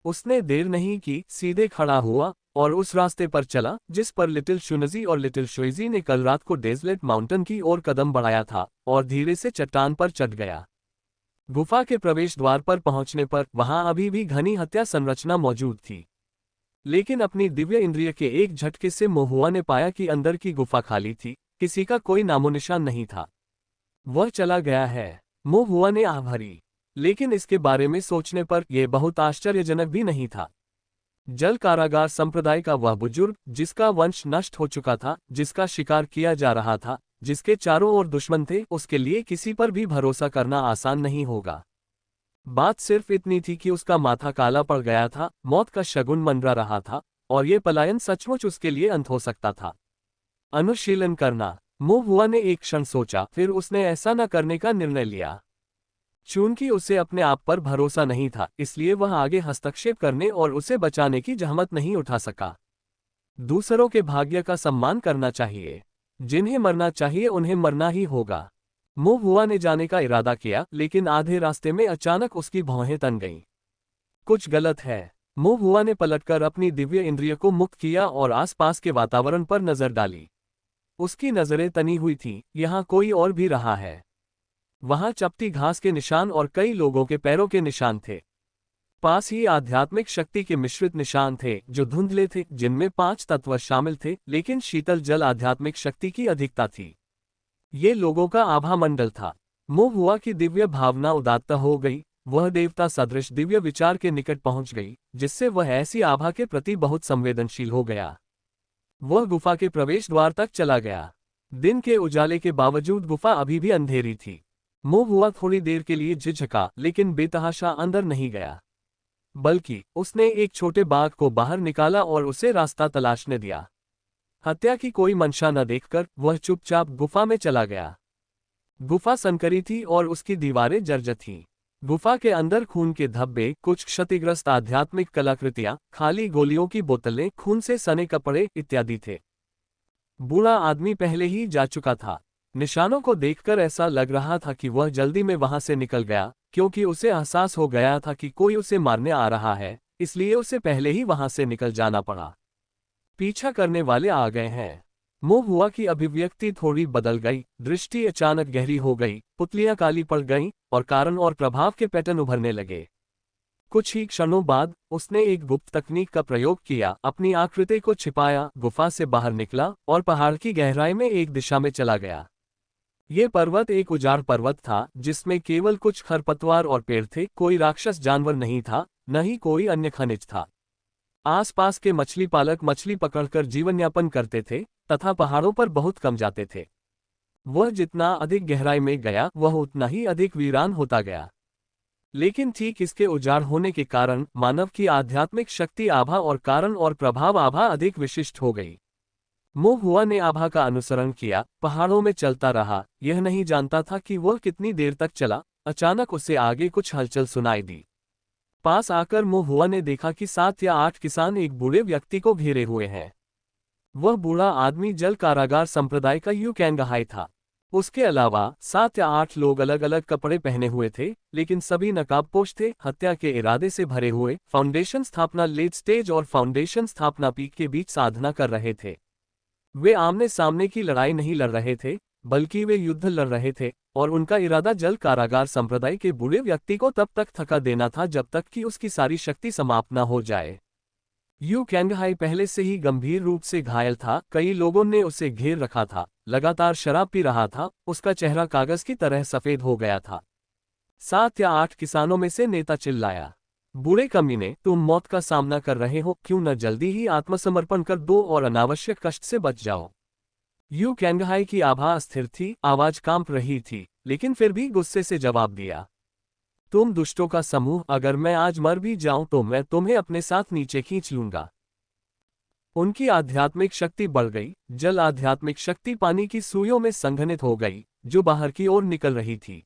उसने देर नहीं की, सीधे खड़ा हुआ और उस रास्ते पर चला जिस पर लिटिल शुनजी और लिटिल शुइजी ने कल रात को डेजलेट माउंटेन की ओर कदम बढ़ाया था, और धीरे से चट्टान पर चढ़ गया। गुफा के प्रवेश द्वार पर पहुंचने पर वहां अभी भी घनी हत्या संरचना मौजूद थी। लेकिन अपनी दिव्य इंद्रिय के एक झटके से मोहुआ ने पाया कि अंदर की गुफा खाली थी, किसी का कोई नामोनिशान नहीं था। वह चला गया है, मोहुआ ने आह भरी। लेकिन इसके बारे में सोचने पर यह बहुत आश्चर्यजनक भी नहीं था। जल कारागार संप्रदाय का वह बुजुर्ग, जिसका वंश नष्ट हो चुका था, जिसका शिकार किया जा रहा था, जिसके चारों ओर दुश्मन थे, उसके लिए किसी पर भी भरोसा करना आसान नहीं होगा। बात सिर्फ इतनी थी कि उसका माथा काला पड़ गया था, मौत का शगुन मंडरा रहा था, और ये पलायन सचमुच उसके लिए अंत हो सकता था। अनुशीलन करना, मो हुआ ने एक क्षण सोचा, फिर उसने ऐसा न करने का निर्णय लिया। चूंकि उसे अपने आप पर भरोसा नहीं था, इसलिए वह आगे हस्तक्षेप करने और उसे बचाने की जहमत नहीं उठा सका। दूसरों के भाग्य का सम्मान करना चाहिए। जिन्हें मरना चाहिए उन्हें मरना ही होगा। मो हुआ ने जाने का इरादा किया, लेकिन आधे रास्ते में अचानक उसकी भौहें तन गईं। कुछ गलत है। मो हुआ ने पलटकर अपनी दिव्य इंद्रिय को मुक्त किया और आसपास के वातावरण पर नजर डाली। उसकी नजरें तनी हुई थीं, यहाँ कोई और भी रहा है। वहां चपटी घास के निशान और कई लोगों के पैरों के निशान थे। पास ही आध्यात्मिक शक्ति के मिश्रित निशान थे, जो धुंधले थे, जिनमें 5 तत्व शामिल थे, लेकिन शीतल जल आध्यात्मिक शक्ति की अधिकता थी। ये लोगों का आभा मंडल था। मो हुआ की दिव्य भावना उदात्त हो गई। वह देवता सदृश दिव्य विचार के निकट पहुंच गई, जिससे वह ऐसी आभा के प्रति बहुत संवेदनशील हो गया। वह गुफा के प्रवेश द्वार तक चला गया। दिन के उजाले के बावजूद गुफा अभी भी अंधेरी थी। मो हुआ थोड़ी देर के लिए झिझका, लेकिन बेतहाशा अंदर नहीं गया। बल्कि उसने एक छोटे बाघ को बाहर निकाला और उसे रास्ता तलाशने दिया। हत्या की कोई मंशा न देखकर वह चुपचाप गुफा में चला गया। गुफा संकरी थी और उसकी दीवारें जर्जर थीं। गुफा के अंदर खून के धब्बे, कुछ क्षतिग्रस्त आध्यात्मिक कलाकृतियां, खाली गोलियों की बोतलें, खून से सने कपड़े इत्यादि थे। बूढ़ा आदमी पहले ही जा चुका था। निशानों को देखकर ऐसा लग रहा था कि वह जल्दी में वहां से निकल गया, क्योंकि उसे एहसास हो गया था कि कोई उसे मारने आ रहा है, इसलिए उसे पहले ही वहां से निकल जाना पड़ा। पीछा करने वाले आ गए हैं। मुंह हुआ की अभिव्यक्ति थोड़ी बदल गई, दृष्टि अचानक गहरी हो गई, पुतलियां काली पड़ गईं और कारण और प्रभाव के पैटर्न उभरने लगे। कुछ ही क्षणों बाद उसने एक गुप्त तकनीक का प्रयोग किया, अपनी आकृति को छिपाया, गुफा से बाहर निकला और पहाड़ की गहराई में एक दिशा में चला गया। ये पर्वत एक उजाड़ पर्वत था, जिसमें केवल कुछ खरपतवार और पेड़ थे, कोई राक्षस जानवर नहीं था, न ही कोई अन्य खनिज था। आसपास के मछली पालक मछली पकड़कर जीवन यापन करते थे तथा पहाड़ों पर बहुत कम जाते थे। वह जितना अधिक गहराई में गया, वह उतना ही अधिक वीरान होता गया। लेकिन ठीक इसके उजाड़ होने के कारण मानव की आध्यात्मिक शक्ति आभा और कारण और प्रभाव आभा अधिक विशिष्ट हो गई। मुंह हुआ ने आभा का अनुसरण किया, पहाड़ों में चलता रहा, यह नहीं जानता था कि वह कितनी देर तक चला। अचानक उसे आगे कुछ हलचल सुनाई दी। पास आकर मुंह हुआ ने देखा कि 7 या 8 किसान एक बूढ़े व्यक्ति को घेरे हुए हैं। वह बूढ़ा आदमी जल कारागार संप्रदाय का यू कैंगहाई था। उसके अलावा 7 या 8 लोग अलग अलग कपड़े पहने हुए थे, लेकिन सभी नकाबपोश थे, हत्या के इरादे से भरे हुए। फाउंडेशन स्थापना लेट स्टेज और फाउंडेशन स्थापना पीक के बीच साधना कर रहे थे। वे आमने सामने की लड़ाई नहीं लड़ रहे थे, बल्कि वे युद्ध लड़ रहे थे, और उनका इरादा जल कारागार संप्रदाय के बूढ़े व्यक्ति को तब तक थका देना था जब तक कि उसकी सारी शक्ति समाप्त न हो जाए। यू कैंगहाई पहले से ही गंभीर रूप से घायल था, कई लोगों ने उसे घेर रखा था, लगातार शराब पी रहा था, उसका चेहरा कागज की तरह सफेद हो गया था। 7 या 8 किसानों में से नेता चिल्लाया, बूढ़े कमीने, तुम मौत का सामना कर रहे हो, क्यों न जल्दी ही आत्मसमर्पण कर दो और अनावश्यक कष्ट से बच जाओ। यू कैंगहाई की आभा अस्थिर थी, आवाज कांप रही थी, लेकिन फिर भी गुस्से से जवाब दिया, तुम दुष्टों का समूह, अगर मैं आज मर भी जाऊं तो मैं तुम्हें अपने साथ नीचे खींच लूंगा। उनकी आध्यात्मिक शक्ति बढ़ गई, जल आध्यात्मिक शक्ति पानी की सुइयों में संघनित हो गई, जो बाहर की ओर निकल रही थी।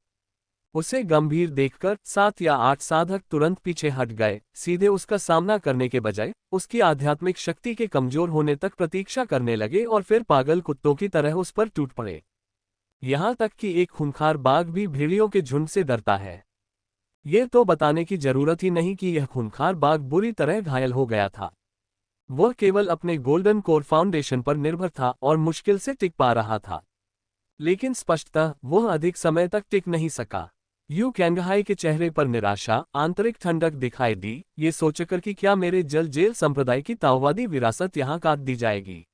उसे गंभीर देखकर 7 या 8 साधक तुरंत पीछे हट गए, सीधे उसका सामना करने के बजाय उसकी आध्यात्मिक शक्ति के कमजोर होने तक प्रतीक्षा करने लगे और फिर पागल कुत्तों की तरह उस पर टूट पड़े। यहां तक कि एक खूंखार बाघ भी भेड़ियों के झुंड से डरता है। ये तो बताने की जरूरत ही नहीं कि यह खूंखार बाघ बुरी तरह घायल हो गया था। वह केवल अपने गोल्डन कोर फाउंडेशन पर निर्भर था और मुश्किल से टिक पा रहा था, लेकिन स्पष्टतः वह अधिक समय तक टिक नहीं सका। यू कैंगहाई के चेहरे पर निराशा, आंतरिक ठंडक दिखाई दी, ये सोचकर कि क्या मेरे जल जेल संप्रदाय की ताओवादी विरासत यहाँ काट दी जाएगी।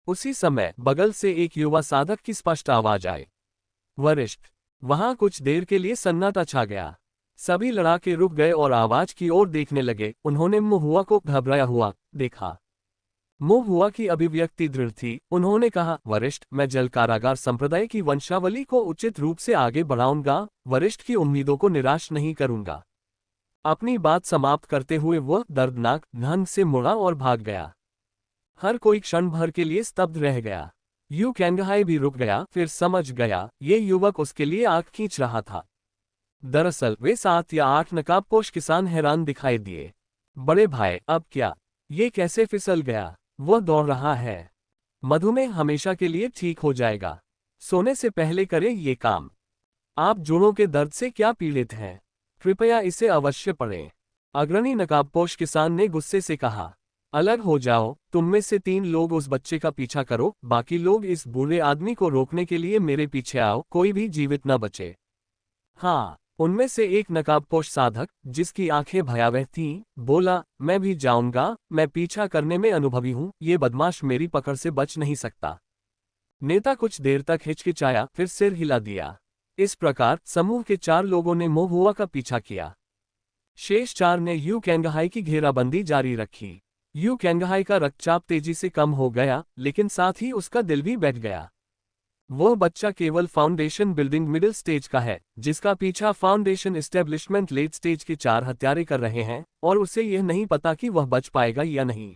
उसी समय बगल से एक युवा साधक की स्पष्ट आवाज आई, वरिष्ठ। वहां कुछ देर के लिए सन्नाटा छा गया। सभी लड़ाके रुक गए और आवाज की ओर देखने लगे। उन्होंने मुंह हुआ को घबराया हुआ देखा। मुंह हुआ की अभिव्यक्ति दृढ़ थी। उन्होंने कहा, वरिष्ठ, मैं जल कारागार संप्रदाय की वंशावली को उचित रूप से आगे बढ़ाऊंगा, वरिष्ठ की उम्मीदों को निराश नहीं करूंगा। अपनी बात समाप्त करते हुए वह दर्दनाक ढंग से मुड़ा और भाग गया। हर कोई क्षण भर के लिए स्तब्ध रह गया। यू कैंगहाई भी रुक गया, फिर समझ गया ये युवक उसके लिए आंख खींच रहा था। दरअसल वे 7 या 8 नकाबपोश किसान हैरान दिखाई दिए। बड़े भाई, अब क्या? ये कैसे फिसल गया? वह दौड़ रहा है। मधुमेह हमेशा के लिए ठीक हो जाएगा। सोने से पहले करें ये काम। आप जोड़ों के दर्द से क्या पीड़ित हैं? कृपया इसे अवश्य पढ़ें। अग्रणी नकाबपोश किसान ने गुस्से से कहा, अलग हो जाओ। तुम में से 3 लोग उस बच्चे का पीछा करो, बाकी लोग इस बूढ़े आदमी को रोकने के लिए मेरे पीछे आओ, कोई भी जीवित न बचे। हाँ, उनमें से एक नकाबपोश साधक, जिसकी आंखें भयावह थीं, बोला, मैं भी जाऊंगा, मैं पीछा करने में अनुभवी हूं, ये बदमाश मेरी पकड़ से बच नहीं सकता। नेता कुछ देर तक हिचकिचाया, फिर सिर हिला दिया। इस प्रकार समूह के 4 लोगों ने मुंह हुआ का पीछा किया। शेष 4 ने यू कैंगहाई की घेराबंदी जारी रखी। यू कैंगहाई का रक्तचाप तेजी से कम हो गया, लेकिन साथ ही उसका दिल भी बैठ गया। वह बच्चा केवल फाउंडेशन बिल्डिंग मिडिल स्टेज का है, जिसका पीछा फाउंडेशन एस्टेब्लिशमेंट लेट स्टेज के 4 हत्यारे कर रहे हैं, और उसे यह नहीं पता कि वह बच पाएगा या नहीं।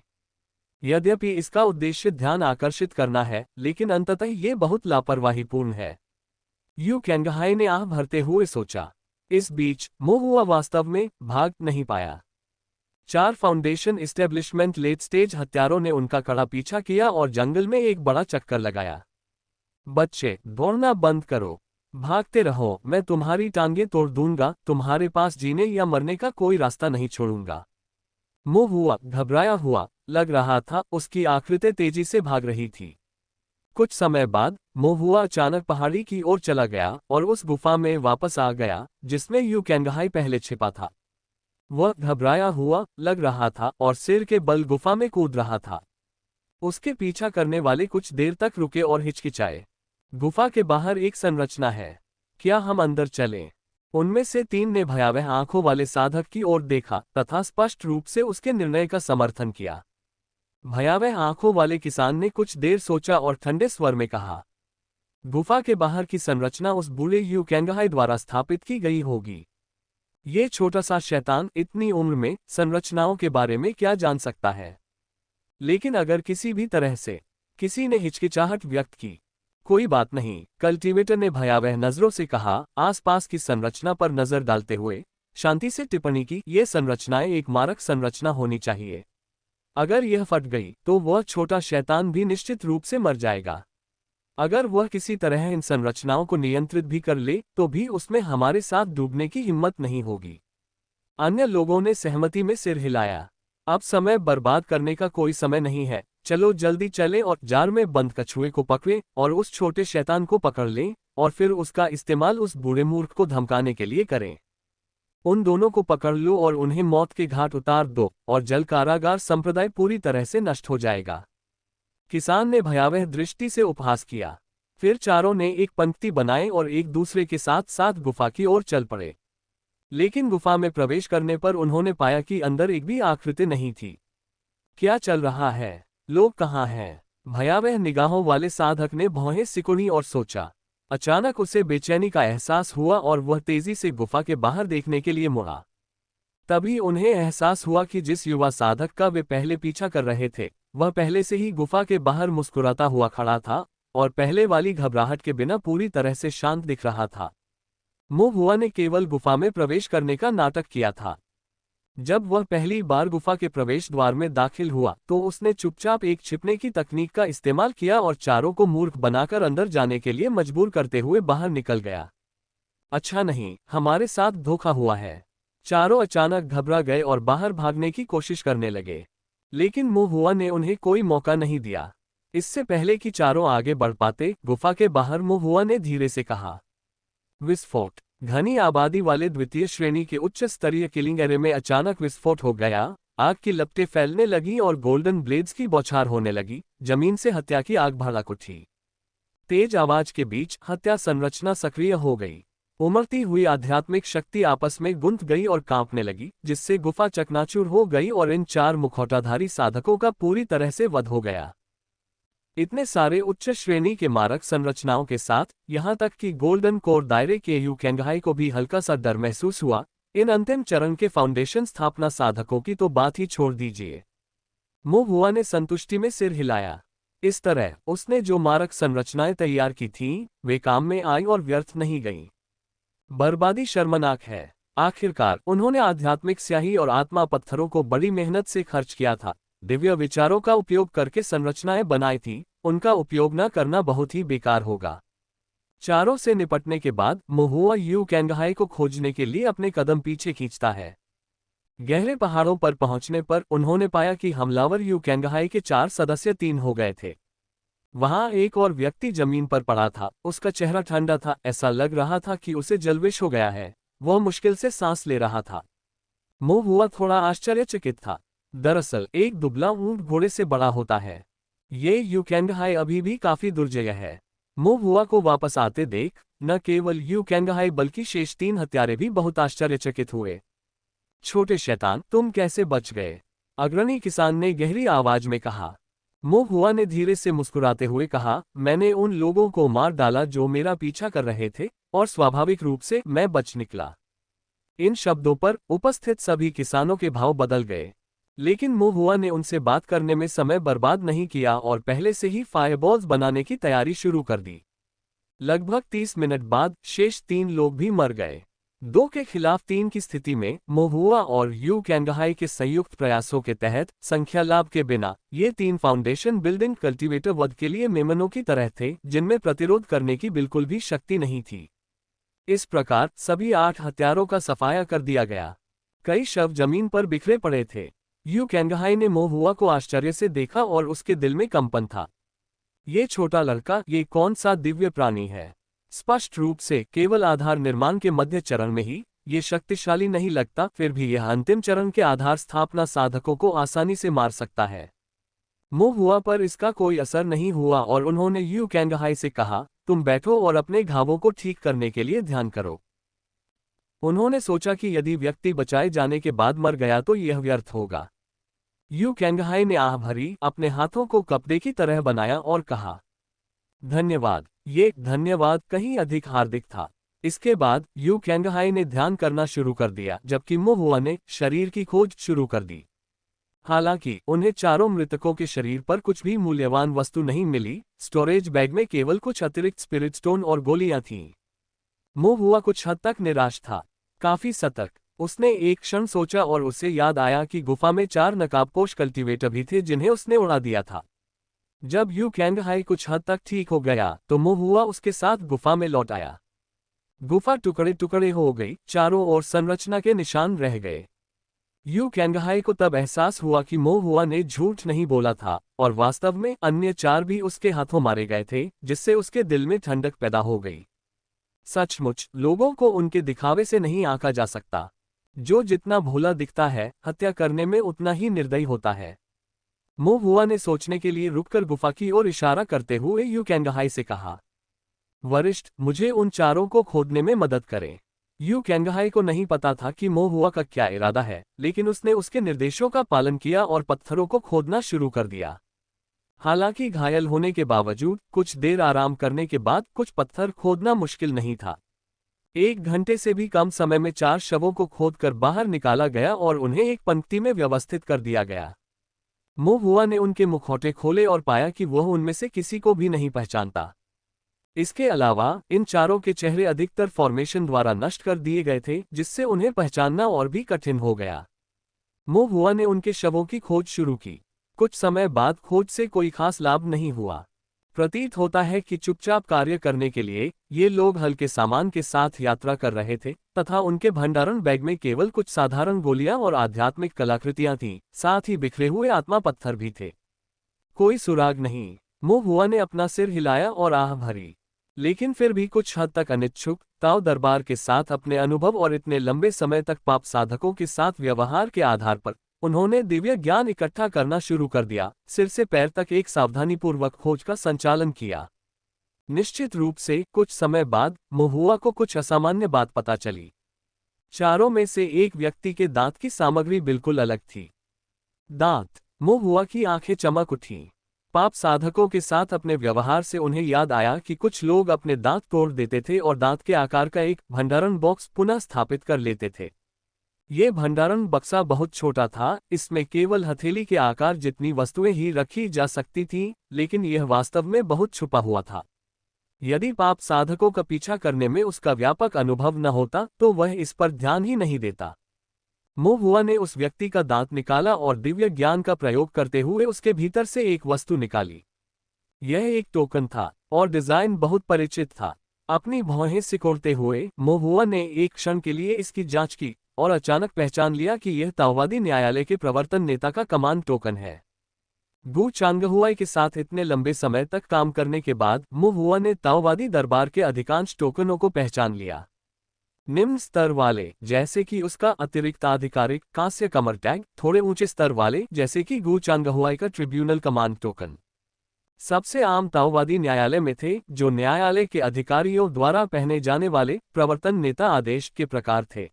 यद्यपि इसका उद्देश्य ध्यान आकर्षित करना है, लेकिन अंततः यह बहुत लापरवाहीपूर्ण है। यू कैंगहाई ने आह भरते हुए सोचा। इस बीच मुंह हुआ वास्तव में भाग नहीं पाया। 4 फाउंडेशन एस्टेब्लिशमेंट लेट स्टेज हत्यारों ने उनका कड़ा पीछा किया और जंगल में एक बड़ा चक्कर लगाया। बच्चे, दौड़ना बंद करो। भागते रहो, मैं तुम्हारी टांगें तोड़ दूंगा, तुम्हारे पास जीने या मरने का कोई रास्ता नहीं छोड़ूंगा। महुआ घबराया हुआ लग रहा था, उसकी आकृतें तेजी से भाग रही थी। कुछ समय बाद महुआ अचानक पहाड़ी की ओर चला गया और उस गुफा में वापस आ गया जिसमें यू कैंगहाई पहले छिपा था। वह घबराया हुआ लग रहा था और सिर के बल गुफा में कूद रहा था। उसके पीछा करने वाले कुछ देर तक रुके और हिचकिचाए। गुफा के बाहर एक संरचना है, क्या हम अंदर चलें? उनमें से 3 ने भयावह आंखों वाले साधक की ओर देखा तथा स्पष्ट रूप से उसके निर्णय का समर्थन किया। भयावह आंखों वाले किसान ने कुछ देर सोचा और ठंडे स्वर में कहा, गुफा के बाहर की संरचना उस बूढ़े यू कैंगहाई द्वारा स्थापित की गई होगी। ये छोटा सा शैतान इतनी उम्र में संरचनाओं के बारे में क्या जान सकता है? लेकिन अगर किसी भी तरह से किसी ने हिचकिचाहट व्यक्त की, कोई बात नहीं, कल्टीवेटर ने भयावह नजरों से कहा, आसपास की संरचना पर नजर डालते हुए शांति से टिप्पणी की, ये संरचनाएं एक मारक संरचना होनी चाहिए। अगर यह फट गई तो वह छोटा शैतान भी निश्चित रूप से मर जाएगा। अगर वह किसी तरह इन संरचनाओं को नियंत्रित भी कर ले तो भी उसमें हमारे साथ डूबने की हिम्मत नहीं होगी। अन्य लोगों ने सहमति में सिर हिलाया। अब समय बर्बाद करने का कोई समय नहीं है, चलो जल्दी चलें और जार में बंद कछुए को पकड़ें और उस छोटे शैतान को पकड़ लें और फिर उसका इस्तेमाल उस बूढ़े मूर्ख को धमकाने के लिए करें। उन दोनों को पकड़ लो और उन्हें मौत के घाट उतार दो और जल कारागार संप्रदाय पूरी तरह से नष्ट हो जाएगा। किसान ने भयावह दृष्टि से उपहास किया। फिर चारों ने एक पंक्ति बनाई और एक दूसरे के साथ साथ गुफा की ओर चल पड़े। लेकिन गुफा में प्रवेश करने पर उन्होंने पाया कि अंदर एक भी आकृति नहीं थी। क्या चल रहा है? लोग कहाँ हैं? भयावह निगाहों वाले साधक ने भौहें सिकुड़ी और सोचा। अचानक उसे बेचैनी का एहसास हुआ और वह तेजी से गुफा के बाहर देखने के लिए मुड़ा। तभी उन्हें एहसास हुआ कि जिस युवा साधक का वे पहले पीछा कर रहे थे, वह पहले से ही गुफा के बाहर मुस्कुराता हुआ खड़ा था और पहले वाली घबराहट के बिना पूरी तरह से शांत दिख रहा था। महुआ ने केवल गुफा में प्रवेश करने का नाटक किया था। जब वह पहली बार गुफा के प्रवेश द्वार में दाखिल हुआ तो उसने चुपचाप एक छिपने की तकनीक का इस्तेमाल किया और चारों को मूर्ख बनाकर अंदर जाने के लिए मजबूर करते हुए बाहर निकल गया। अच्छा नहीं, हमारे साथ धोखा हुआ है। चारों अचानक घबरा गए और बाहर भागने की कोशिश करने लगे, लेकिन महुआ ने उन्हें कोई मौका नहीं दिया। इससे पहले कि चारों आगे बढ़ पाते, गुफा के बाहर महुआ ने धीरे से कहा, विस्फोट। घनी आबादी वाले द्वितीय श्रेणी के उच्च स्तरीय किलिंग एरे में अचानक विस्फोट हो गया। आग की लपटें फैलने लगी और गोल्डन ब्लेड्स की बौछार होने लगी। जमीन से हत्या की आग भड़क उठी। तेज आवाज के बीच हत्या संरचना सक्रिय हो गई। उमड़ती हुई आध्यात्मिक शक्ति आपस में गुंथ गई और कांपने लगी, जिससे गुफा चकनाचूर हो गई और इन 4 मुखौटाधारी साधकों का पूरी तरह से वध हो गया। इतने सारे उच्च श्रेणी के मारक संरचनाओं के साथ, यहां तक कि गोल्डन कोर दायरे के यू कैंगहाई को भी हल्का सा डर महसूस हुआ। इन अंतिम चरण के फाउंडेशन स्थापना साधकों की तो बात ही छोड़ दीजिए। महुआ ने संतुष्टि में सिर हिलाया। इस तरह उसने जो मारक संरचनाएं तैयार की थीं, वे काम में आई और व्यर्थ नहीं गईं। बर्बादी शर्मनाक है। आखिरकार उन्होंने आध्यात्मिक स्याही और आत्मा पत्थरों को बड़ी मेहनत से खर्च किया था, दिव्य विचारों का उपयोग करके संरचनाएं बनाई थी, उनका उपयोग न करना बहुत ही बेकार होगा। चारों से निपटने के बाद महुआ यू कैंगहाई को खोजने के लिए अपने कदम पीछे खींचता है। गहरे पहाड़ों पर पहुंचने पर उन्होंने पाया कि हमलावर यू कैंगहाई के 4 सदस्य 3 हो गए थे। वहां एक और व्यक्ति जमीन पर पड़ा था। उसका चेहरा ठंडा था, ऐसा लग रहा था कि उसे जलविश हो गया है। वह मुश्किल से सांस ले रहा था। महुआ थोड़ा आश्चर्यचकित था। दरअसल एक दुबला ऊंट घोड़े से बड़ा होता है। ये यू कैंगहाई अभी भी काफी दुर्जय है। महुआ को वापस आते देख न केवल यू कैंगहाई बल्कि शेष 3 हत्यारे भी बहुत आश्चर्यचकित हुए। छोटे शैतान, तुम कैसे बच गए? अग्रणी किसान ने गहरी आवाज में कहा। महुआ ने धीरे से मुस्कुराते हुए कहा, मैंने उन लोगों को मार डाला जो मेरा पीछा कर रहे थे और स्वाभाविक रूप से मैं बच निकला। इन शब्दों पर उपस्थित सभी किसानों के भाव बदल गए, लेकिन महुआ ने उनसे बात करने में समय बर्बाद नहीं किया और पहले से ही फायरबॉल्स बनाने की तैयारी शुरू कर दी। लगभग 30 मिनट बाद शेष 3 लोग भी मर गए। 2 के खिलाफ 3 की स्थिति में मोहुआ और यू कैंगहाई के संयुक्त प्रयासों के तहत संख्या लाभ के बिना ये 3 फाउंडेशन बिल्डिंग कल्टीवेटर वध के लिए मेमनों की तरह थे जिनमें प्रतिरोध करने की बिल्कुल भी शक्ति नहीं थी। इस प्रकार सभी 8 हथियारों का सफाया कर दिया गया। कई शव जमीन पर बिखरे पड़े थे। यू कैंगहाई ने मोहुआ को आश्चर्य से देखा और उसके दिल में कंपन था। ये छोटा लड़का, ये कौन सा दिव्य प्राणी है? स्पष्ट रूप से केवल आधार निर्माण के मध्य चरण में ही ये शक्तिशाली नहीं लगता, फिर भी यह अंतिम चरण के आधार स्थापना साधकों को आसानी से मार सकता है। मोहुआ पर इसका कोई असर नहीं हुआ और उन्होंने यू कैंगहाई से कहा, तुम बैठो और अपने घावों को ठीक करने के लिए ध्यान करो। उन्होंने सोचा कि यदि व्यक्ति बचाए जाने के बाद मर गया तो यह व्यर्थ होगा। यू कैंगहाई ने आह भरी, अपने हाथों को कपड़े की तरह बनाया और कहा, धन्यवाद। ये धन्यवाद कहीं अधिक हार्दिक था। इसके बाद यू कैंगहाई ने ध्यान करना शुरू कर दिया जबकि मोहुआ ने शरीर की खोज शुरू कर दी। हालांकि उन्हें चारों मृतकों के शरीर पर कुछ भी मूल्यवान वस्तु नहीं मिली। स्टोरेज बैग में केवल कुछ अतिरिक्त स्पिरिट स्टोन और गोलियां थीं। मोहुआ कुछ हद तक निराश था, काफी सतर्क। उसने एक क्षण सोचा और उसे याद आया कि गुफा में 4 नकाबपोश कल्टीवेटर भी थे जिन्हें उसने उड़ा दिया था। जब यू कैंगहाई कुछ हद तक ठीक हो गया तो मोहुआ उसके साथ गुफा में लौट आया। गुफा टुकड़े टुकड़े हो गई, चारों ओर संरचना के निशान रह गए। यू कैंगहाई को तब एहसास हुआ कि मोहुआ ने झूठ नहीं बोला था और वास्तव में अन्य 4 भी उसके हाथों मारे गए थे, जिससे उसके दिल में ठंडक पैदा हो गई। सचमुच लोगों को उनके दिखावे से नहीं आंका जा सकता। जो जितना भोला दिखता है, हत्या करने में उतना ही निर्दयी होता है। मोहुआ ने सोचने के लिए रुककर गुफा की ओर इशारा करते हुए यू कैंगहाई से कहा, वरिष्ठ, मुझे उन 4 को खोदने में मदद करें। यू कैंगहाई को नहीं पता था कि मोहुआ का क्या इरादा है, लेकिन उसने उसके निर्देशों का पालन किया और पत्थरों को खोदना शुरू कर दिया। हालांकि घायल होने के बावजूद कुछ देर आराम करने के बाद कुछ पत्थर खोदना मुश्किल नहीं था। 1 घंटे से भी कम समय में 4 शवों को खोदकर बाहर निकाला गया और उन्हें एक पंक्ति में व्यवस्थित कर दिया गया। मोहुआ ने उनके मुखौटे खोले और पाया कि वह उनमें से किसी को भी नहीं पहचानता। इसके अलावा इन 4 के चेहरे अधिकतर फॉर्मेशन द्वारा नष्ट कर दिए गए थे, जिससे उन्हें पहचानना और भी कठिन हो गया। मोहुआ ने उनके शवों की खोज शुरू की। कुछ समय बाद खोज से कोई खास लाभ नहीं हुआ। प्रतीत होता है कि चुपचाप कार्य करने के लिए ये लोग हल्के सामान के साथ यात्रा कर रहे थे तथा उनके भंडारण बैग में केवल कुछ साधारण गोलियां और आध्यात्मिक कलाकृतियां थीं, साथ ही बिखरे हुए आत्मा पत्थर भी थे। कोई सुराग नहीं। मोहुआ ने अपना सिर हिलाया और आह भरी, लेकिन फिर भी कुछ हद तक अनिच्छुक। ताओ दरबार के साथ अपने अनुभव और इतने लंबे समय तक पाप साधकों के साथ व्यवहार के आधार पर उन्होंने दिव्य ज्ञान इकट्ठा करना शुरू कर दिया। सिर से पैर तक एक सावधानीपूर्वक खोज का संचालन किया। निश्चित रूप से कुछ समय बाद मोहुआ को कुछ असामान्य बात पता चली। 4 में से एक व्यक्ति के दांत की सामग्री बिल्कुल अलग थी। दांत। मोहुआ की आंखें चमक उठीं। पाप साधकों के साथ अपने व्यवहार से उन्हें याद आया कि कुछ लोग अपने दांत तोड़ देते थे और दांत के आकार का एक भंडारण बॉक्स पुनः स्थापित कर लेते थे। ये भंडारण बक्सा बहुत छोटा था, इसमें केवल हथेली के आकार जितनी वस्तुएं ही रखी जा सकती थीं, लेकिन यह वास्तव में बहुत छुपा हुआ था। यदि पाप साधकों का पीछा करने में उसका व्यापक अनुभव न होता तो वह इस पर ध्यान ही नहीं देता। मोहुआ ने उस व्यक्ति का दांत निकाला और दिव्य ज्ञान का प्रयोग करते हुए उसके भीतर से एक वस्तु निकाली। यह एक टोकन था और डिजाइन बहुत परिचित था। अपनी भौहें सिकोड़ते हुए मोहुआ ने एक क्षण के लिए इसकी जांच की और अचानक पहचान लिया कि यह ताओवादी न्यायालय के प्रवर्तन नेता का कमांड टोकन है। गु चांगहुआई के साथ इतने लंबे समय तक काम करने के बाद मोहुआ ने ताओवादी दरबार के अधिकांश टोकनों को पहचान लिया। निम्न स्तर वाले, जैसे कि उसका अतिरिक्त आधिकारिक कांस्य कमर टैग, थोड़े ऊंचे स्तर वाले जैसे कि गु चांगहुआई का ट्रिब्यूनल कमांड टोकन, सबसे आम ताओवादी न्यायालय में थे, जो न्यायालय के अधिकारियों द्वारा पहने जाने वाले प्रवर्तन नेता आदेश के प्रकार थे।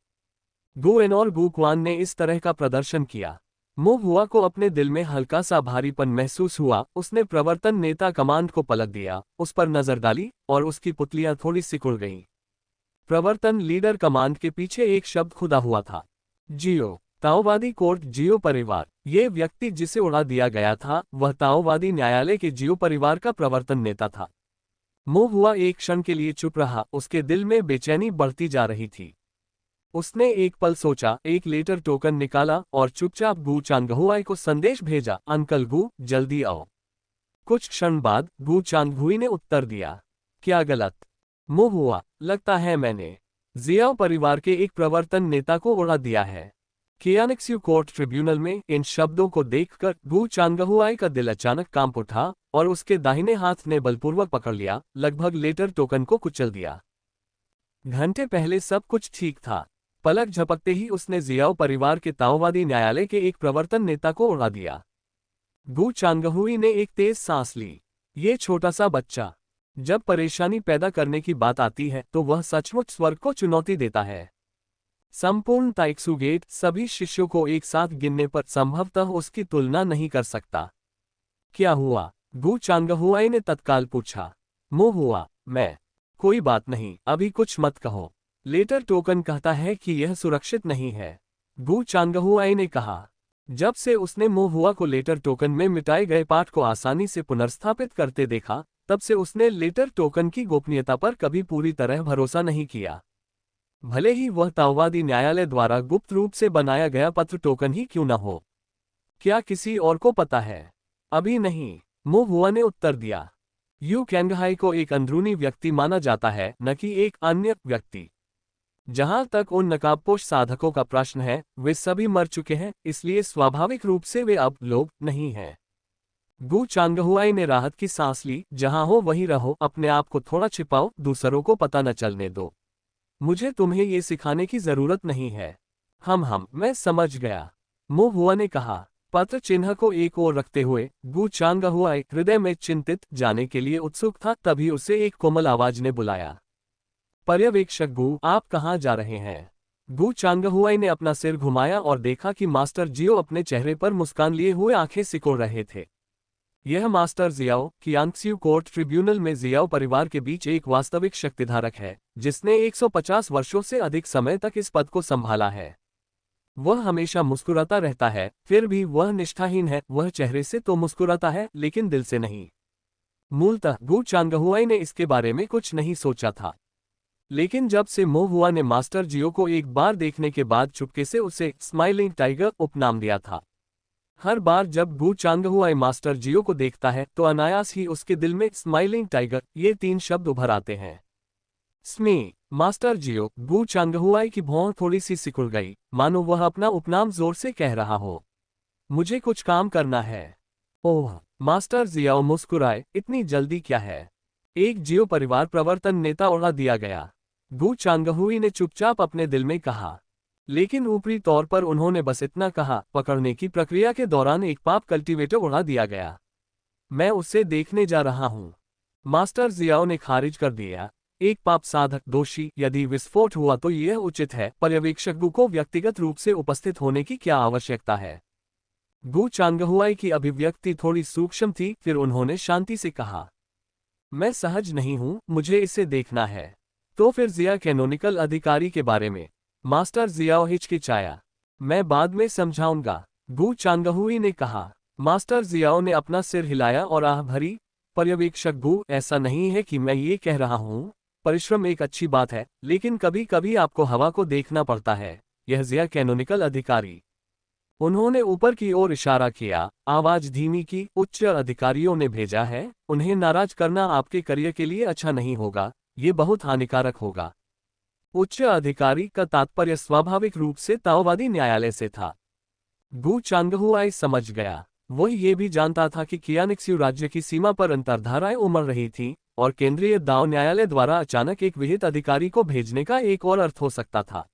गुएन और गु क्वान ने इस तरह का प्रदर्शन किया। मोहुआ को अपने दिल में हल्का सा भारीपन महसूस हुआ। उसने प्रवर्तन नेता कमांड को पलट दिया, उस पर नजर डाली और उसकी पुतलियां थोड़ी सिकुड़ गईं। प्रवर्तन लीडर कमांड के पीछे एक शब्द खुदा हुआ था, जियो। ताओवादी कोर्ट जियो परिवार। ये व्यक्ति जिसे उड़ा दिया गया था वह ताओवादी न्यायालय के जियो परिवार का प्रवर्तन नेता था। मोहुआ एक क्षण के लिए चुप रहा, उसके दिल में बेचैनी बढ़ती जा रही थी। उसने एक पल सोचा, एक लेटर टोकन निकाला और चुपचाप गू चांगहुआई को संदेश भेजा, अंकल गू, जल्दी आओ। कुछ क्षण बाद गू चांगहुई ने उत्तर दिया, क्या गलत मुंह हुआ? लगता है मैंने जियाओ परिवार के एक प्रवर्तन नेता को उड़ा दिया है। कियानिक्स्यू कोर्ट ट्रिब्यूनल में इन शब्दों को देखकर गू चांगहुआई का दिल अचानक कांप उठा और उसके दाहिने हाथ ने बलपूर्वक पकड़ लिया, लगभग लेटर टोकन को कुचल दिया। घंटे पहले सब कुछ ठीक था। पलक झपकते ही उसने जियाओ परिवार के ताओवादी न्यायालय के एक प्रवर्तन नेता को उड़ा दिया। गू चांगहुई ने एक तेज सांस ली। ये छोटा सा बच्चा जब परेशानी पैदा करने की बात आती है तो वह सचमुच स्वर्ग को चुनौती देता है। संपूर्ण ताइक्सू गेट सभी शिष्यों को एक साथ गिनने पर संभवतः उसकी तुलना नहीं कर सकता। क्या हुआ? गू चांगहुआई ने तत्काल पूछा। मुंह हुआ, मैं कोई बात नहीं, अभी कुछ मत कहो। लेटर टोकन कहता है कि यह सुरक्षित नहीं है, गू चांगहुआई ने कहा। जब से उसने मुंह हुआ को लेटर टोकन में मिटाए गए पाठ को आसानी से पुनर्स्थापित करते देखा, तब से उसने लेटर टोकन की गोपनीयता पर कभी पूरी तरह भरोसा नहीं किया। भले ही वह ताओवादी न्यायालय द्वारा गुप्त रूप से बनाया गया पत्र टोकन ही क्यों न हो। क्या किसी और को पता है? अभी नहीं, मुंह हुआ ने उत्तर दिया। यू कैंगहाई को एक अंदरूनी व्यक्ति माना जाता है, न कि एक अन्य व्यक्ति। जहां तक उन नकाबपोश साधकों का प्रश्न है, वे सभी मर चुके हैं, इसलिए स्वाभाविक रूप से वे अब लोग नहीं हैं। गू चांगहुआई ने राहत की सांस ली। जहां हो वहीं रहो, अपने आप को थोड़ा छिपाओ, दूसरों को पता न चलने दो। मुझे तुम्हें ये सिखाने की जरूरत नहीं है। मैं समझ गया, मुंह हुआ ने कहा। पत्र चिन्ह को एक ओर रखते हुए गू चांगहुआई हृदय में चिंतित, जाने के लिए उत्सुक था। तभी उसे एक कोमल आवाज ने बुलाया, पर्यवेक्षक गू, आप कहाँ जा रहे हैं? गू चांगहुआई ने अपना सिर घुमाया और देखा कि मास्टर जियो अपने चेहरे पर मुस्कान लिए हुए आंखें सिकोड़ रहे थे। यह मास्टर जियाओ कियांग्स्यू कोर्ट ट्रिब्यूनल में जियाओ परिवार के बीच एक वास्तविक शक्तिधारक है, जिसने 150 वर्षों से अधिक समय तक इस पद को संभाला है। वह हमेशा मुस्कुराता रहता है, फिर भी वह निष्ठाहीन है। वह चेहरे से तो मुस्कुराता है, लेकिन दिल से नहीं। मूलतः गू चांगहुआई ने इसके बारे में कुछ नहीं सोचा था, लेकिन जब से मो हुआ ने मास्टर जियो को एक बार देखने के बाद चुपके से उसे स्माइलिंग टाइगर उपनाम दिया था। हर बार जब गू चांगहुआई मास्टर जियो को देखता है तो अनायास ही उसके दिल में स्माइलिंग टाइगर ये 3 शब्द उभर आते हैं। स्मी मास्टर जियो। गू चांगहुआई की भौं थोड़ी सी सिकुड़ गई, मानो वह अपना उपनाम जोर से कह रहा हो। मुझे कुछ काम करना है। ओह, मास्टर जियाओ मुस्कुराए, इतनी जल्दी क्या है? एक जियो परिवार प्रवर्तन नेता उड़ा दिया गया, गू चांगहुई ने चुपचाप अपने दिल में कहा। लेकिन ऊपरी तौर पर उन्होंने बस इतना कहा, पकड़ने की प्रक्रिया के दौरान एक पाप कल्टीवेटर उड़ा दिया गया। मैं उसे देखने जा रहा हूं। मास्टर जियाओ ने खारिज कर दिया। एक पाप साधक दोषी, यदि विस्फोट हुआ तो यह उचित है। पर्यवेक्षक गू को व्यक्तिगत रूप से उपस्थित होने की क्या आवश्यकता है? गू चांगहुआई की अभिव्यक्ति थोड़ी सूक्ष्म थी, फिर उन्होंने शांति से कहा, मैं सहज नहीं हूं, मुझे इसे देखना है। तो फिर जिया कैनोनिकल अधिकारी के बारे में? मास्टर जियाओ हिचकिचाया। मैं बाद में समझाऊंगा, गू चांगहुई ने कहा। मास्टर जियाओ ने अपना सिर हिलाया और आह भरी। पर्यवेक्षक गू, ऐसा नहीं है कि मैं ये कह रहा हूं, परिश्रम एक अच्छी बात है, लेकिन कभी कभी आपको हवा को देखना पड़ता है। यह जिया कैनोनिकल अधिकारी। उन्होंने ऊपर की ओर इशारा किया, आवाज धीमी की। उच्च अधिकारियों ने भेजा है। उन्हें नाराज करना आपके करियर के लिए अच्छा नहीं होगा, ये बहुत हानिकारक होगा। उच्च अधिकारी का तात्पर्य स्वाभाविक रूप से ताओवादी न्यायालय से था। गू चांगहुआई समझ गया। वह ये भी जानता था कि कियानिक्स्यू राज्य की सीमा पर अंतर्धाराएं उमड़ रही थीं, और केंद्रीय दाव न्यायालय द्वारा अचानक एक विहित अधिकारी को भेजने का एक और अर्थ हो सकता था,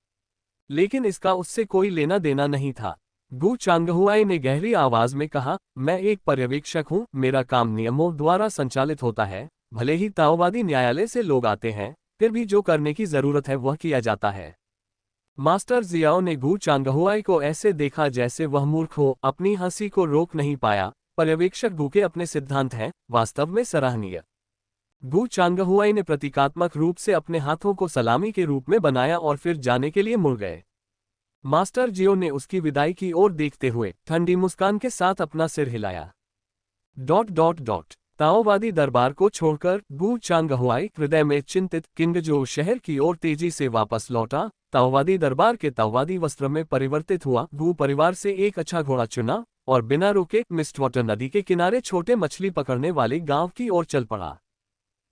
लेकिन इसका उससे कोई लेना देना नहीं था। गू चांगहुआई ने गहरी आवाज में कहा, मैं एक पर्यवेक्षक हूं, मेरा काम नियमों द्वारा संचालित होता है। भले ही ताओवादी न्यायालय से लोग आते हैं, फिर भी जो करने की जरूरत है वह किया जाता है। मास्टर जियाओ ने गू चांगहुआई को ऐसे देखा जैसे वह मूर्ख हो, अपनी हंसी को रोक नहीं पाया। पर्यवेक्षक गू के अपने सिद्धांत हैं, वास्तव में सराहनीय। गू चांगहुआई ने प्रतीकात्मक रूप से अपने हाथों को सलामी के रूप में बनाया और फिर जाने के लिए मुड़ गए। मास्टर जियो ने उसकी विदाई की ओर देखते हुए ठंडी मुस्कान के साथ अपना सिर हिलाया। ताओवादी दरबार को छोड़कर गू चांगहुआई हृदय में चिंतित किंगजो शहर की ओर तेजी से वापस लौटा। ताओवादी दरबार के ताओवादी वस्त्र में परिवर्तित हुआ। गू परिवार से एक अच्छा घोड़ा चुना और बिना रुके मिस्टवाटर नदी के किनारे छोटे मछली पकड़ने वाले गांव की ओर चल पड़ा।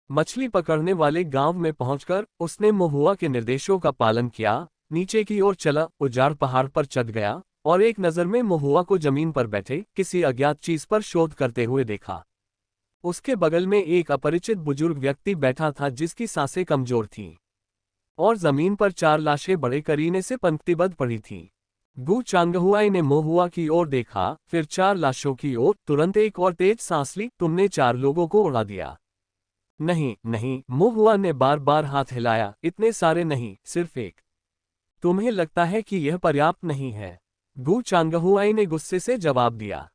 मछली पकड़ने वाले गांव में पहुंचकर उसने महुआ के निर्देशों का पालन किया, नीचे की ओर चला, उजाड़ पहाड़ पर चढ़ गया और एक नजर में महुआ को जमीन पर बैठे किसी अज्ञात चीज पर शोध करते हुए देखा। उसके बगल में एक अपरिचित बुजुर्ग व्यक्ति बैठा था जिसकी सांसें कमजोर थीं और जमीन पर 4 लाशें बड़े करीने से पंक्तिबद्ध पड़ी थीं। गू चांगहुआई ने महुआ की ओर देखा, फिर 4 लाशों की ओर, तुरंत एक और तेज सांस ली। तुमने 4 लोगों को उड़ा दिया। नहीं नहीं, महुआ ने बार बार हाथ हिलाया, इतने सारे नहीं, सिर्फ एक। तुम्हें लगता है कि यह पर्याप्त नहीं है? गू चांगहुआई ने गुस्से से जवाब दिया।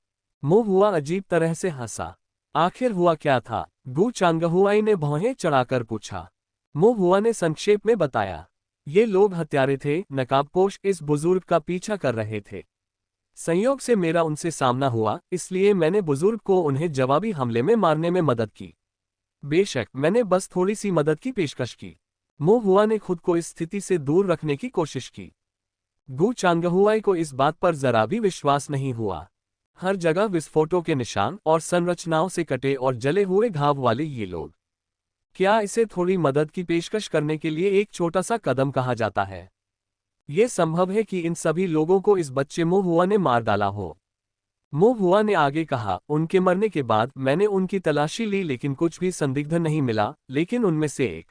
महुआ अजीब तरह से हंसा। आखिर हुआ क्या था? गू चांगहुआई ने भौहें चढ़ाकर पूछा। महुआ ने संक्षेप में बताया। ये लोग हत्यारे थे, नकाबपोश इस बुजुर्ग का पीछा कर रहे थे। संयोग से मेरा उनसे सामना हुआ, इसलिए मैंने बुजुर्ग को उन्हें जवाबी हमले में मारने में मदद की। बेशक, मैंने बस थोड़ी सी मदद की पेशकश की। महुआ ने खुद को इस स्थिति से दूर रखने की कोशिश की। गू चांगहुआई को इस बात पर जरा भी विश्वास नहीं हुआ। हर जगह विस्फोटों के निशान और संरचनाओं से कटे और जले हुए घाव वाले ये लोग। क्या इसे थोड़ी मदद की पेशकश करने के लिए एक छोटा सा कदम कहा जाता है? यह संभव है कि इन सभी लोगों को इस बच्चे महुआ ने मार डाला हो। महुआ ने आगे कहा, उनके मरने के बाद मैंने उनकी तलाशी ली लेकिन कुछ भी संदिग्ध नहीं मिला, लेकिन उनमें से एक।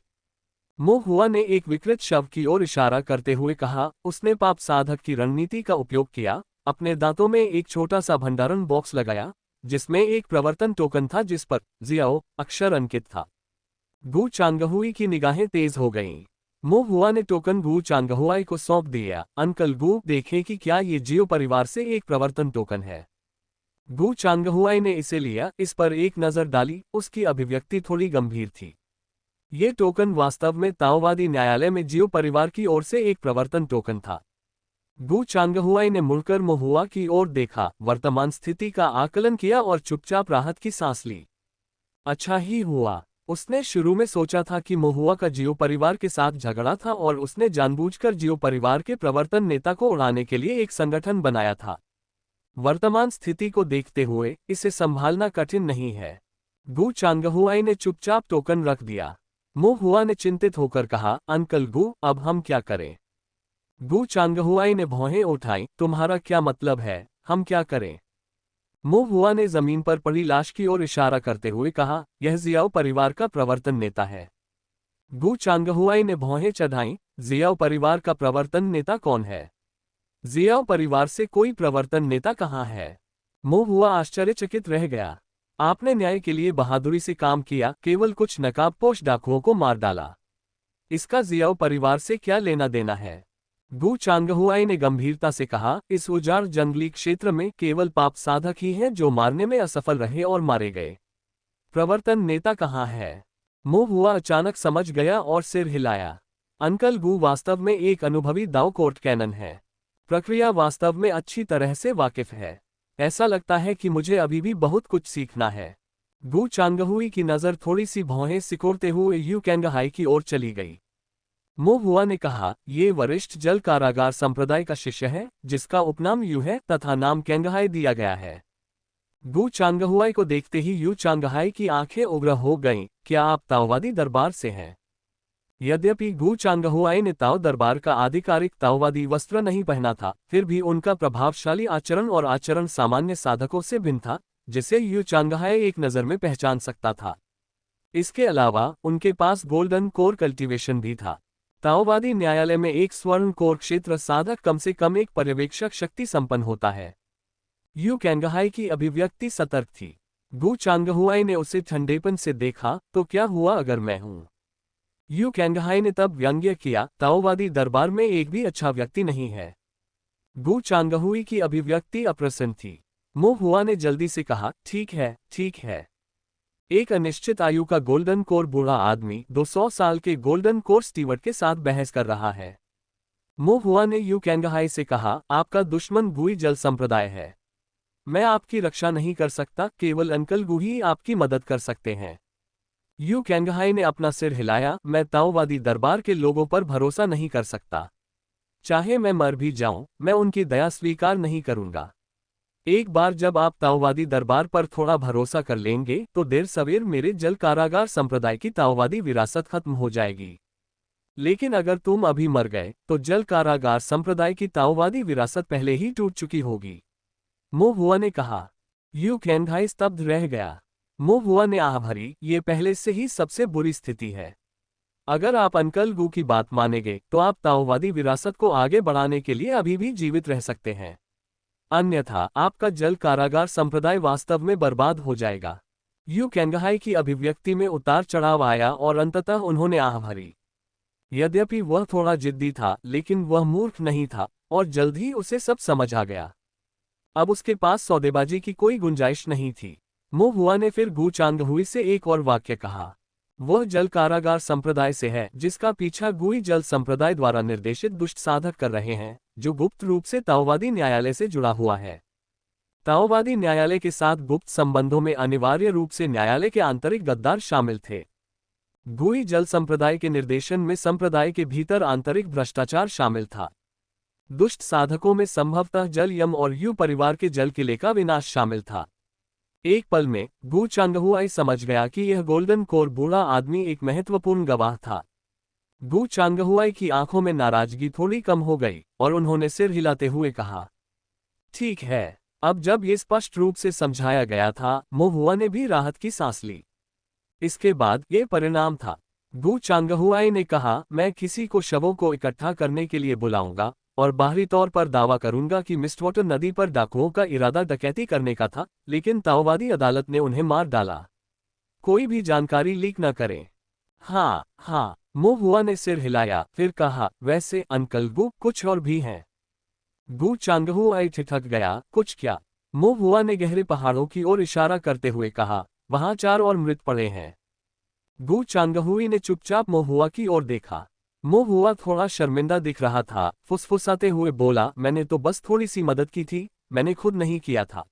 महुआ ने एक विकृत शव की ओर इशारा करते हुए कहा, उसने पाप साधक की रणनीति का उपयोग किया, अपने दांतों में एक छोटा सा भंडारण बॉक्स लगाया जिसमें एक प्रवर्तन टोकन था जिस पर जियाओ अक्षर अंकित था। गू चांगहुई की निगाहें तेज हो गईं। महुआ ने टोकन गू चांगहुआई को सौंप दिया। अंकल गू, देखें कि क्या ये जियो परिवार से एक प्रवर्तन टोकन है। गू चांगहुआई ने इसे लिया, इस पर एक नजर डाली। उसकी अभिव्यक्ति थोड़ी गंभीर थी। ये टोकन वास्तव में ताओवादी न्यायालय में जियो परिवार की ओर से एक प्रवर्तन टोकन था। गू चांगहुआई ने मुड़कर महुआ की ओर देखा, वर्तमान स्थिति का आकलन किया और चुपचाप राहत की सांस ली। अच्छा ही हुआ। उसने शुरू में सोचा था कि महुआ का जियो परिवार के साथ झगड़ा था और उसने जानबूझकर जियो परिवार के प्रवर्तन नेता को उड़ाने के लिए एक संगठन बनाया था। वर्तमान स्थिति को देखते हुए इसे संभालना कठिन नहीं है। गू चांगहुआई ने चुपचाप टोकन रख दिया। महुआ ने चिंतित होकर कहा, अंकल गू, अब हम क्या करें? गू चांगहुआई ने भौहें उठाई। तुम्हारा क्या मतलब है, हम क्या करें? महुआ ने जमीन पर पड़ी लाश की ओर इशारा करते हुए कहा, यह जियाओ परिवार का प्रवर्तन नेता है। गू चांगहुआई ने भौहें चढ़ाईं। जियाओ परिवार का प्रवर्तन नेता कौन है? जियाओ परिवार से कोई प्रवर्तन नेता कहाँ है? महुआ आश्चर्यचकित रह गया। आपने न्याय के लिए बहादुरी से काम किया, केवल कुछ नकाबपोश डाकुओं को मार डाला। इसका जियाओ परिवार से क्या लेना देना है? गू चांगहुआई ने गंभीरता से कहा, इस उजाड़ जंगली क्षेत्र में केवल पाप साधक ही हैं जो मारने में असफल रहे और मारे गए। प्रवर्तन नेता कहाँ है? महुआ अचानक समझ गया और सिर हिलाया। अंकल गू वास्तव में एक अनुभवी दाव कोर्ट कैनन है। प्रक्रिया वास्तव में अच्छी तरह से वाकिफ है। ऐसा लगता है कि मुझे अभी भी बहुत कुछ सीखना है। गू चांगहुई की नज़र थोड़ी सी भौहें सिकोड़ते हुए यू कैंगहाई की ओर चली गई। महुआ ने कहा, ये वरिष्ठ जल कारागार संप्रदाय का शिष्य है जिसका उपनाम यू है तथा नाम कैंगहाई दिया गया है। गू चांगहुआई को देखते ही यू चांगहाई की आंखें उग्र हो गईं। क्या आप ताओवादी दरबार से हैं? यद्यपि गू चांगहुआई ने ताओ दरबार का आधिकारिक ताओवादी वस्त्र नहीं पहना था, फिर भी उनका प्रभावशाली आचरण और आचरण सामान्य साधकों से भिन्न था जिसे यू चांगहाई एक नज़र में पहचान सकता था। इसके अलावा उनके पास गोल्डन कोर कल्टीवेशन भी था। ताओवादी न्यायालय में एक स्वर्ण कोर क्षेत्र साधक कम से कम एक पर्यवेक्षक शक्ति संपन्न होता है। यू कैंगहाई की अभिव्यक्ति सतर्क थी। गू चांगहुआई ने उसे ठंडेपन से देखा, तो क्या हुआ अगर मैं हूं? यू कैंगहाई ने तब व्यंग्य किया, ताओवादी दरबार में एक भी अच्छा व्यक्ति नहीं है। गू चांगहुई की अभिव्यक्ति अप्रसन्न थी। महुआ ने जल्दी से कहा, ठीक है, ठीक है। एक अनिश्चित आयु का गोल्डन कोर बूढ़ा आदमी 200 साल के गोल्डन कोर स्टीवर्ट के साथ बहस कर रहा है। महुआ ने यू कैंगहाई से कहा, आपका दुश्मन गुई जल संप्रदाय है। मैं आपकी रक्षा नहीं कर सकता, केवल अंकल गू ही आपकी मदद कर सकते हैं। यू कैंगहाई ने अपना सिर हिलाया, मैं ताओवादी दरबार के लोगों पर भरोसा नहीं कर सकता। चाहे मैं मर भी जाऊं, मैं उनकी दया स्वीकार नहीं करूंगा। एक बार जब आप ताओवादी दरबार पर थोड़ा भरोसा कर लेंगे तो देर सवेर मेरे जल कारागार संप्रदाय की ताओवादी विरासत खत्म हो जाएगी। लेकिन अगर तुम अभी मर गए तो जल कारागार संप्रदाय की ताओवादी विरासत पहले ही टूट चुकी होगी। मो हुआ ने कहा। यू कैंगहाई स्तब्ध रह गया। मो हुआ ने आह भरी, ये पहले से ही सबसे बुरी स्थिति है। अगर आप अंकल गू की बात मानेंगे तो आप ताओवादी विरासत को आगे बढ़ाने के लिए अभी भी जीवित रह सकते हैं। अन्यथा आपका जल कारागार संप्रदाय वास्तव में बर्बाद हो जाएगा। यू कैंगहाई की अभिव्यक्ति में उतार चढ़ाव आया और अंततः उन्होंने आह भरी। यद्यपि वह थोड़ा जिद्दी था, लेकिन वह मूर्ख नहीं था और जल्द ही उसे सब समझ आ गया। अब उसके पास सौदेबाजी की कोई गुंजाइश नहीं थी। मो हुआ ने फिर गू चांगहुई से एक और वाक्य कहा। वह जल कारागार संप्रदाय से है जिसका पीछा गुई जल संप्रदाय द्वारा निर्देशित दुष्ट साधक कर रहे हैं, जो गुप्त रूप से ताओवादी न्यायालय से जुड़ा हुआ है। ताओवादी न्यायालय के साथ गुप्त संबंधों में अनिवार्य रूप से न्यायालय के आंतरिक गद्दार शामिल थे। गुई जल संप्रदाय के निर्देशन में संप्रदाय के भीतर आंतरिक भ्रष्टाचार शामिल था। दुष्ट साधकों में संभवतः जल यम और यू परिवार के जल किले का विनाश शामिल था। एक पल में गू चांगहुआई समझ गया कि यह गोल्डन कोर बूढ़ा आदमी एक महत्वपूर्ण गवाह था। गू चांगहुआई की आंखों में नाराजगी थोड़ी कम हो गई और उन्होंने सिर हिलाते हुए कहा, ठीक है। अब जब ये स्पष्ट रूप से समझाया गया था, मो हुआ ने भी राहत की सांस ली। इसके बाद ये परिणाम था। गू चांगहुआई ने कहा, मैं किसी को शवों को इकट्ठा करने के लिए बुलाऊंगा और बाहरी तौर पर दावा करूंगा कि मिस्टवाटर नदी पर डाकुओं का इरादा डकैती करने का था, लेकिन ताओवादी अदालत ने उन्हें मार डाला। कोई भी जानकारी लीक न करें। हाँ, मो हुआ ने सिर हिलाया, फिर कहा, वैसे अंकल गू, कुछ और भी हैं। गू चांगहुआई ठिठक गया, कुछ क्या? मो हुआ ने गहरे पहाड़ों की ओर इशारा करते हुए कहा, वहां 4 और मृत पड़े हैं। गू चांगहुई ने चुपचाप मो हुआ की ओर देखा। मो हुआ थोड़ा शर्मिंदा दिख रहा था, फुसफुसाते हुए बोला, मैंने तो बस थोड़ी सी मदद की थी, मैंने खुद नहीं किया था।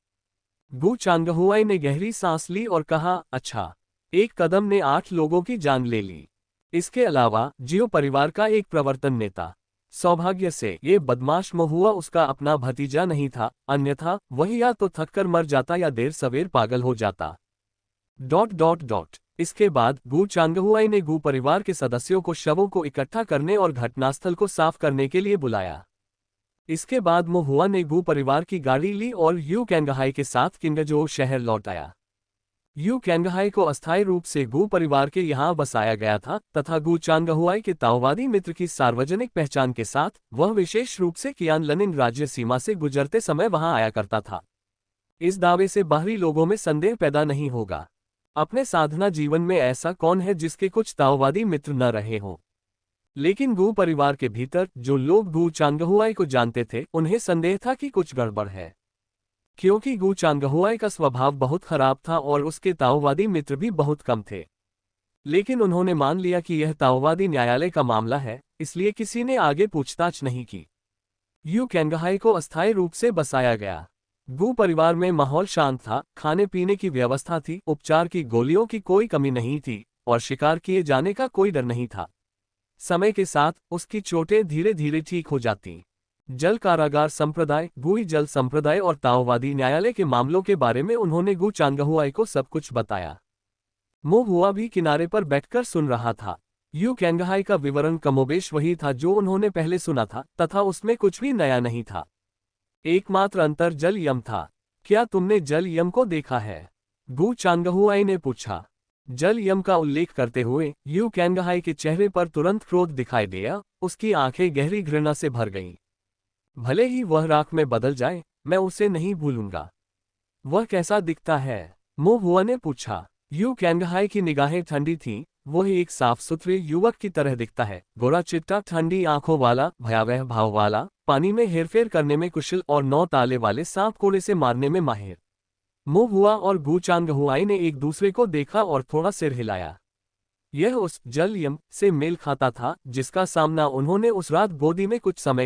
गू चांगहुआई ने गहरी सांस ली और कहा, अच्छा। एक कदम ने 8 लोगों की जान ले ली। इसके अलावा जियो परिवार का एक प्रवर्तन नेता। सौभाग्य से ये बदमाश मो हुआ उसका अपना भतीजा नहीं था, अन्यथा वह या तो थककर मर जाता या देर सवेर पागल हो जाता। ... इसके बाद गू चांगहुआई ने गू परिवार के सदस्यों को शवों को इकट्ठा करने और घटनास्थल को साफ करने के लिए बुलाया। इसके बाद मो हुआ ने गू परिवार की गाड़ी ली और यू कैंगहाई के साथ किंगजो शहर लौट आया। यू कैंगहाई को अस्थायी रूप से गू परिवार के यहाँ बसाया गया था तथा गू चांगहुआई के ताओवादी मित्र की सार्वजनिक पहचान के साथ वह विशेष रूप से कियानलनिंग राज्य सीमा से गुजरते समय वहां आया करता था। इस दावे से बाहरी लोगों में संदेह पैदा नहीं होगा। अपने साधना जीवन में ऐसा कौन है जिसके कुछ ताओवादी मित्र न रहे हों? लेकिन गू परिवार के भीतर जो लोग गू चांगहुआई को जानते थे, उन्हें संदेह था कि कुछ गड़बड़ है, क्योंकि गू चांगहुआई का स्वभाव बहुत खराब था और उसके ताओवादी मित्र भी बहुत कम थे। लेकिन उन्होंने मान लिया कि यह ताओवादी न्यायालय का मामला है, इसलिए किसी ने आगे पूछताछ नहीं की। यू कैंगहाई को अस्थायी रूप से बसाया गया। गू परिवार में माहौल शांत था, खाने पीने की व्यवस्था थी, उपचार की गोलियों की कोई कमी नहीं थी और शिकार किए जाने का कोई डर नहीं था। समय के साथ उसकी चोटें धीरे धीरे ठीक हो जाती। जल कारागार संप्रदाय, गुई जल संप्रदाय और ताओवादी न्यायालय के मामलों के बारे में उन्होंने गू चांगहुआई को सब कुछ बताया। मो हुआ भी किनारे पर बैठकर सुन रहा था। यू कैंगहाई का विवरण कमोबेश वही था जो उन्होंने पहले सुना था तथा उसमें कुछ भी नया नहीं था। एकमात्र अंतर जल यम था। क्या तुमने जल यम को देखा है? गू चांगहुआई ने पूछा। जल यम का उल्लेख करते हुए यू कैंगहाई के चेहरे पर तुरंत क्रोध दिखाई दिया, उसकी आंखें गहरी घृणा से भर गईं। भले ही वह राख में बदल जाए, मैं उसे नहीं भूलूंगा। वह कैसा दिखता है? मो हुआ ने पूछा। यू कैंगहाई की निगाहें ठंडी थीं, वह एक साफ सुथरे युवक की तरह दिखता है, गोरा चिट्टा, ठंडी आंखों वाला, भयावह भाव वाला, पानी में हेरफेर करने में कुशल और 9 ताले वाले सांप कोड़े से मारने में माहिर। मो हुआ और गू चांगहुआई ने एक दूसरे को देखा और थोड़ा सिर हिलाया। यह उस जल यम से मेल खाता था जिसका सामना उन्होंने उस रात गोदी में कुछ समय